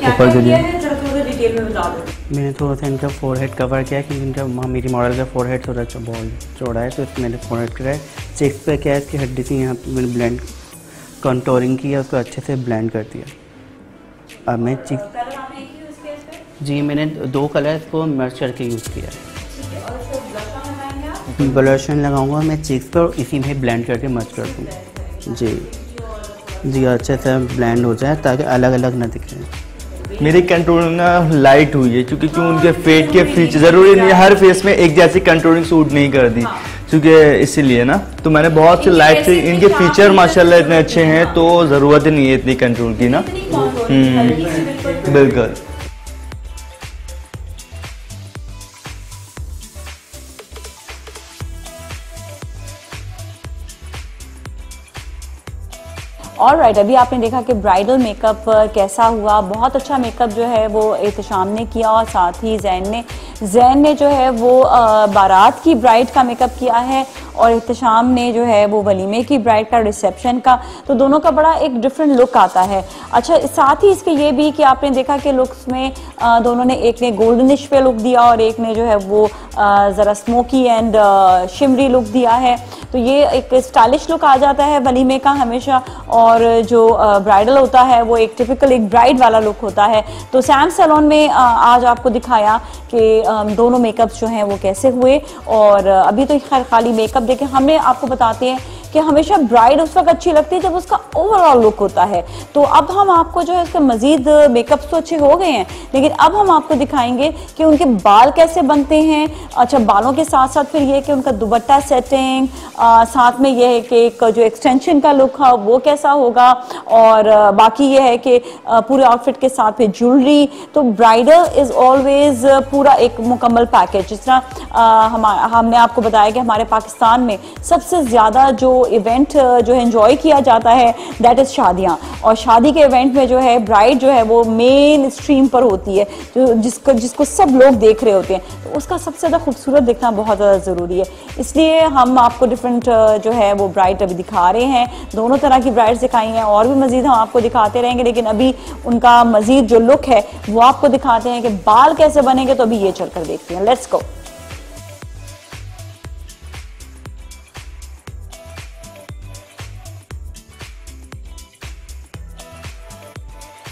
ऊपर डिटेल में बता दो। मैंने थोड़ा सा इनका फोरहेड कवर किया क्योंकि इनका मेरी मॉडल का फोरहेड थोड़ा बहुत चौड़ा है, तो मैंने फोरहेड कराया। चेक्स पे क्या है, इसकी हड्डी थी, यहाँ पे मैंने ब्लेंड कंटोरिंग किया, उसको अच्छे से ब्लेंड कर दिया। अब मैं चेक जी मैंने 2 कलर्स को मर्ज करके यूज़ किया है। ब्लशन लगाऊंगा मैं चेक्स पर, इसी में ब्लेंड करके मर्ज कर दूँगा। जी अच्छे से ब्लेंड हो जाए ताकि अलग अलग ना दिखे। मेरी कंट्रोलिंग ना लाइट हुई है क्योंकि क्यों उनके फेस के फीचर ज़रूरी नहीं है हर फेस में एक जैसी कंट्रोलिंग सूट नहीं कर दी, क्योंकि इसीलिए ना तो मैंने बहुत से लाइट से इनके फीचर माशाल्लाह इतने अच्छे हैं तो ज़रूरत नहीं है इतनी कंट्रोल की ना। बिल्कुल। ऑलराइट, अभी आपने देखा कि ब्राइडल मेकअप कैसा हुआ। बहुत अच्छा मेकअप जो है वो एहतशाम ने किया और साथ ही जैन ने जो है वो बारात की ब्राइड का मेकअप किया है और एहतशाम ने जो है वो वलीमे की ब्राइड का, रिसेप्शन का, तो दोनों का बड़ा एक डिफरेंट लुक आता है। अच्छा, साथ ही इसके ये भी कि आपने देखा कि लुक्स में दोनों ने, एक ने गोल्डनिश पे लुक दिया और एक ने जो है वो ज़रा स्मोकी एंड शिमरी लुक दिया है। तो ये एक स्टाइलिश लुक आ जाता है वलीमे का हमेशा, और जो ब्राइडल होता है वो एक टिपिकल एक ब्राइड वाला लुक होता है। तो सैम सैलून में आज आपको दिखाया कि दोनों मेकअप्स जो हैं वो कैसे हुए। और अभी तो खैर खाली मेकअप देखें, हमने आपको बताते हैं कि हमेशा ब्राइड उस वक्त अच्छी लगती है जब उसका ओवरऑल लुक होता है। तो अब हम आपको जो है इसके मजीद मेकअप्स तो अच्छे हो गए हैं, लेकिन अब हम आपको दिखाएंगे कि उनके बाल कैसे बनते हैं। अच्छा, बालों के साथ साथ फिर ये कि उनका दुपट्टा सेटिंग, साथ में ये है कि एक जो एक्सटेंशन का लुक है वो कैसा होगा, और बाकी ये है कि पूरे आउटफिट के साथ फिर ज्वेलरी। तो ब्राइडल इज़ ऑलवेज पूरा एक मुकम्मल पैकेज। जिस तरह हमने आपको बताया कि हमारे पाकिस्तान में सबसे ज़्यादा जो इवेंट जो है एंजॉय किया जाता है दैट इज़ शादियाँ, और शादी के इवेंट में जो है ब्राइड जो है वो मेन स्ट्रीम पर होती है, जो जिसको सब लोग देख रहे होते हैं। तो उसका सबसे ज़्यादा खूबसूरत देखना बहुत ज़्यादा ज़रूरी है। इसलिए हम आपको डिफरेंट जो है वो ब्राइड अभी दिखा रहे हैं, दोनों तरह की ब्राइड्स दिखाई हैं और भी मज़ीद हम आपको दिखाते रहेंगे, लेकिन अभी उनका मज़ीद जो लुक है वो आपको दिखाते हैं कि बाल कैसे बनेंगे। तो अभी ये चलकर देखते हैं, लेट्स गो।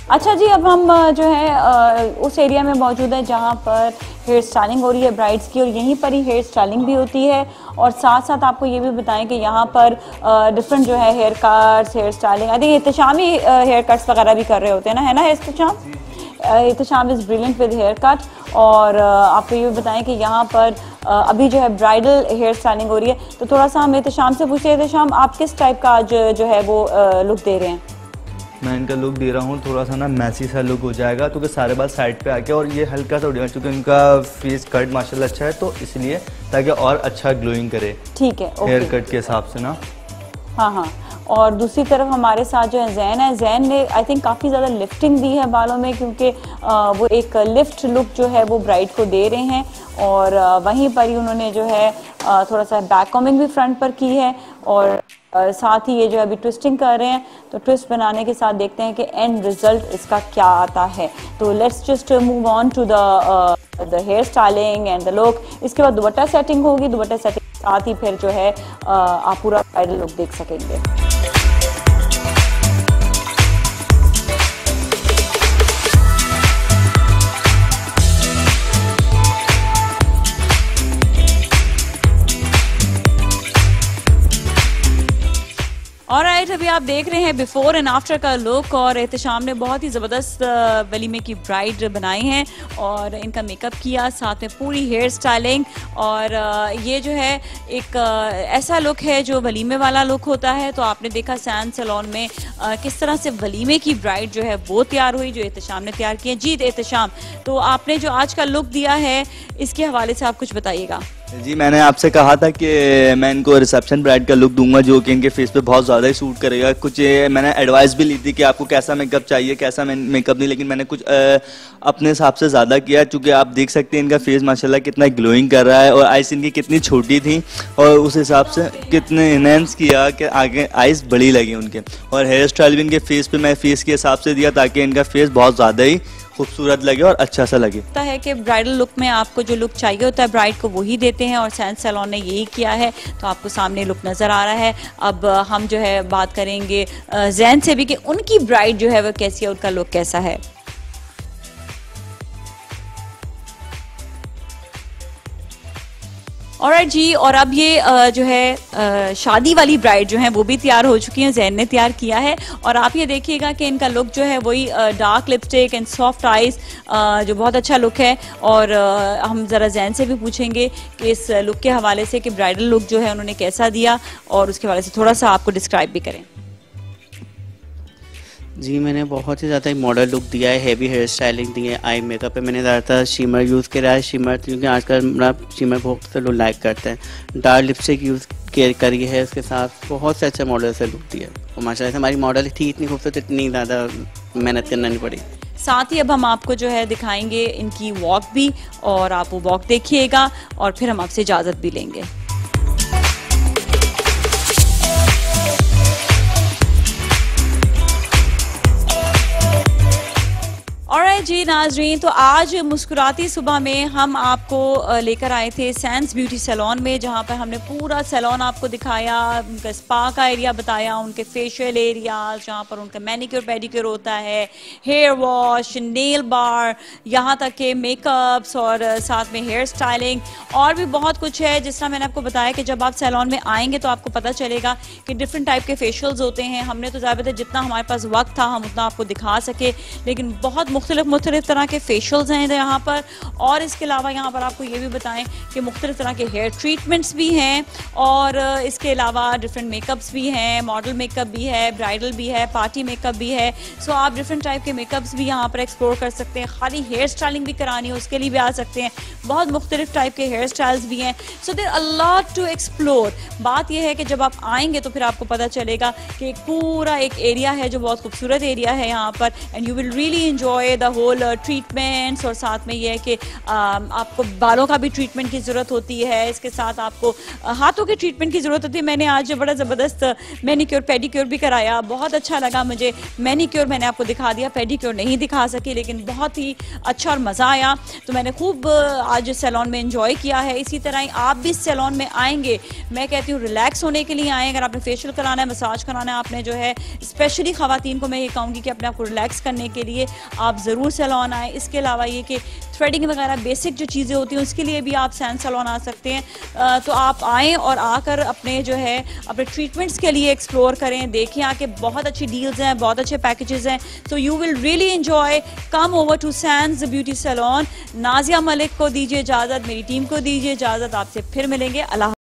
अच्छा जी, अब हम जो है उस एरिया में मौजूद है जहाँ पर हेयर स्टाइलिंग हो रही है ब्राइड्स की, और यहीं पर ही हेयर स्टाइलिंग भी होती है। और साथ साथ आपको ये भी बताएं कि यहाँ पर डिफरेंट जो है hair cuts, hair styling, I think Ehtesham ही हेयर कट्स वगैरह भी कर रहे होते हैं ना, है ना Ehtesham? Ehtesham is brilliant with hair cut. और आपको ये भी बताएं कि यहाँ पर अभी जो है ब्राइडल हेयर स्टाइलिंग हो रही है। तो थोड़ा सा हम एहतशाम से पूछते हैं, एहतशाम आप किस टाइप का आज जो है वो लुक दे रहे हैं? मैं इनका लुक दे रहा हूँ थोड़ा सा ना मैसी सा लुक हो जाएगा, तो सारे बाल साइड पे आके और ये हल्का सा उड़ेगा, क्योंकि इनका फेस कट माशाल्लाह अच्छा है, तो इसलिए ताकि और अच्छा ग्लोइंग करे। ठीक है, हेयर कट के हिसाब से ना। हाँ हाँ। और दूसरी तरफ हमारे साथ जो है जैन ने आई थिंक काफ़ी ज़्यादा लिफ्टिंग दी है बालों में, क्योंकि वो एक लिफ्ट लुक जो है वो ब्राइड को दे रहे हैं। और वहीं पर ही उन्होंने जो है थोड़ा सा बैक कॉमिंग भी फ्रंट पर की है, और साथ ही ये जो अभी ट्विस्टिंग कर रहे हैं। तो ट्विस्ट बनाने के साथ देखते हैं कि एंड रिजल्ट इसका क्या आता है। तो let's just move on to the hair styling and the look. इसके बाद दुपट्टा सेटिंग होगी, दुपट्टा सेटिंग के साथ ही फिर जो है आप पूरा ब्राइडल लुक देख सकेंगे। ऑलराइट, अभी आप देख रहे हैं बिफोर एंड आफ्टर का लुक, और एहतशाम ने बहुत ही ज़बरदस्त वलीमे की ब्राइड बनाई हैं और इनका मेकअप किया, साथ में पूरी हेयर स्टाइलिंग। और ये जो है एक ऐसा लुक है जो वलीमे वाला लुक होता है। तो आपने देखा सैंड सैलून में किस तरह से वलीमे की ब्राइड जो है वो तैयार हुई, जो एहतशाम ने तैयार की है। जी एहतशाम, तो आपने जो आज का लुक दिया है इसके हवाले से आप कुछ बताइएगा। जी, मैंने आपसे कहा था कि मैं इनको रिसेप्शन ब्राइड का लुक दूंगा जो कि इनके फेस पे बहुत ज़्यादा ही सूट करेगा। कुछ मैंने एडवाइस भी ली थी कि आपको कैसा मेकअप चाहिए, कैसा मेकअप नहीं, लेकिन मैंने कुछ अपने हिसाब से ज़्यादा किया, क्योंकि आप देख सकते हैं इनका फेस माशाल्लाह कितना ग्लोइंग कर रहा है और आइस इनकी कितनी छोटी थी और उस हिसाब से कितने इनहेंस किया कि आगे आइस बड़ी लगी उनके। और हेयर स्टाइल भी इनके फेस पे मैं फेस के हिसाब से दिया ताकि इनका फेस बहुत ज़्यादा ही खूबसूरत लगे और अच्छा सा लगे। लगता है कि ब्राइडल लुक में आपको जो लुक चाहिए होता है ब्राइड को वही देते हैं, और सैंड सैलून ने यही किया है। तो आपको सामने लुक नज़र आ रहा है। अब हम जो है बात करेंगे जैन से भी कि उनकी ब्राइड जो है वो कैसी है, उनका लुक कैसा है। ऑलराइट जी, और अब ये जो है शादी वाली ब्राइड जो है वो भी तैयार हो चुकी हैं, जैन ने तैयार किया है। और आप ये देखिएगा कि इनका लुक जो है वही dark lipstick and soft eyes, जो बहुत अच्छा लुक है। और हम ज़रा जैन से भी पूछेंगे कि इस लुक के हवाले से कि ब्राइडल लुक जो है उन्होंने कैसा दिया, और उसके हवाले से थोड़ा सा आपको डिस्क्राइब भी करें। जी, मैंने बहुत ही ज़्यादा मॉडल लुक दिया है, हेवी हेयर स्टाइलिंग दी है। आई मेकअप पे मैंने ज़्यादातर शिमर यूज़ किया है, शिमर क्योंकि आजकल मतलब शिमर बहुत से लोग लाइक करते हैं। डार्क लिपस्टिक यूज़ करी है, उसके साथ बहुत से अच्छा मॉडल से लुक दिया और माशाल्लाह से हमारी मॉडल थी इतनी खूबसूरत, इतनी ज़्यादा मेहनत करना नहीं पड़ी। साथ ही अब हम आपको जो है दिखाएंगे इनकी वॉक भी, और आप वो वॉक देखिएगा और फिर हम आपसे इजाज़त भी लेंगे। ऑलराइट जी नाजरीन, तो आज मुस्कुराती सुबह में हम आपको लेकर आए थे सैंड्स ब्यूटी सैलून में, जहां पर हमने पूरा सैलून आपको दिखाया, उनका स्पा का एरिया बताया, उनके फेशियल एरिया जहां पर उनका मैनिक्योर पेडिक्योर होता है, हेयर वॉश, नेल बार, यहाँ तक के मेकअप्स और साथ में हेयर स्टाइलिंग और भी बहुत कुछ है। जिस तरह मैंने आपको बताया कि जब आप सैलून में आएंगे तो आपको पता चलेगा कि डिफरेंट टाइप के फेशियल्स होते हैं। हमने तो ज़्यादातर जितना हमारे पास वक्त था हम उतना आपको दिखा सके, लेकिन बहुत मुख्तलिफ तरह के फेशियल्स हैं यहाँ पर। और इसके अलावा यहाँ पर आपको ये भी बताएं कि मुख्तलिफ तरह के हेयर ट्रीटमेंट्स भी हैं, और इसके अलावा डिफरेंट मेकअप्स भी हैं, मॉडल मेकअप भी है, ब्राइडल भी है, पार्टी मेकअप भी है। सो आप डिफरेंट टाइप के मेकअप्स भी यहाँ पर एक्सप्लोर कर सकते हैं। खाली हेयर स्टाइलिंग भी करानी है उसके लिए भी आ सकते हैं, बहुत मुख्तलिफ टाइप के हेयर स्टाइल्स भी हैं। So there a lot to explore. बात यह है कि जब आप आएंगे तो फिर आपको पता चलेगा कि एक पूरा एक एरिया है जो बहुत खूबसूरत एरिया है यहाँ पर, and you will really enjoy the whole treatments. और साथ में ये है कि आपको बालों का भी ट्रीटमेंट की ज़रूरत होती है, इसके साथ आपको हाथों के ट्रीटमेंट की ज़रूरत होती है। मैंने आज बड़ा ज़बरदस्त मैनिक्योर पेडिक्योर भी कराया, बहुत अच्छा लगा मुझे। मैनिक्योर मैंने आपको दिखा दिया, पेडिक्योर नहीं दिखा सकी, लेकिन बहुत ही अच्छा और मज़ा आया। तो मैंने खूब आज सैलून में एंजॉय किया है। इसी तरह ही आप भी सैलून में आएंगे, मैं कहती हूँ रिलैक्स होने के लिए आएँ। अगर आपने फेशियल कराना है, मसाज कराना है, आपने जो है स्पेशली ख़वातीन को मैं ये कहूँगी कि अपने आप को रिलैक्स करने के लिए आप ज़रूर सैलून आए। इसके अलावा ये कि थ्रेडिंग वगैरह बेसिक जो चीज़ें होती हैं उसके लिए भी आप सैंड सैलून आ सकते हैं। तो आप आएँ और आकर अपने जो है अपने ट्रीटमेंट्स के लिए एक्सप्लोर करें, देखें आके बहुत अच्छी डील्स हैं, बहुत अच्छे पैकेजेस हैं। So you will really enjoy. Come over to Sands beauty salon. Nazia Malik को दीजिए इजाज़त, मेरी टीम को दीजिए इजाज़त, आपसे फिर मिलेंगे। अल्लाह।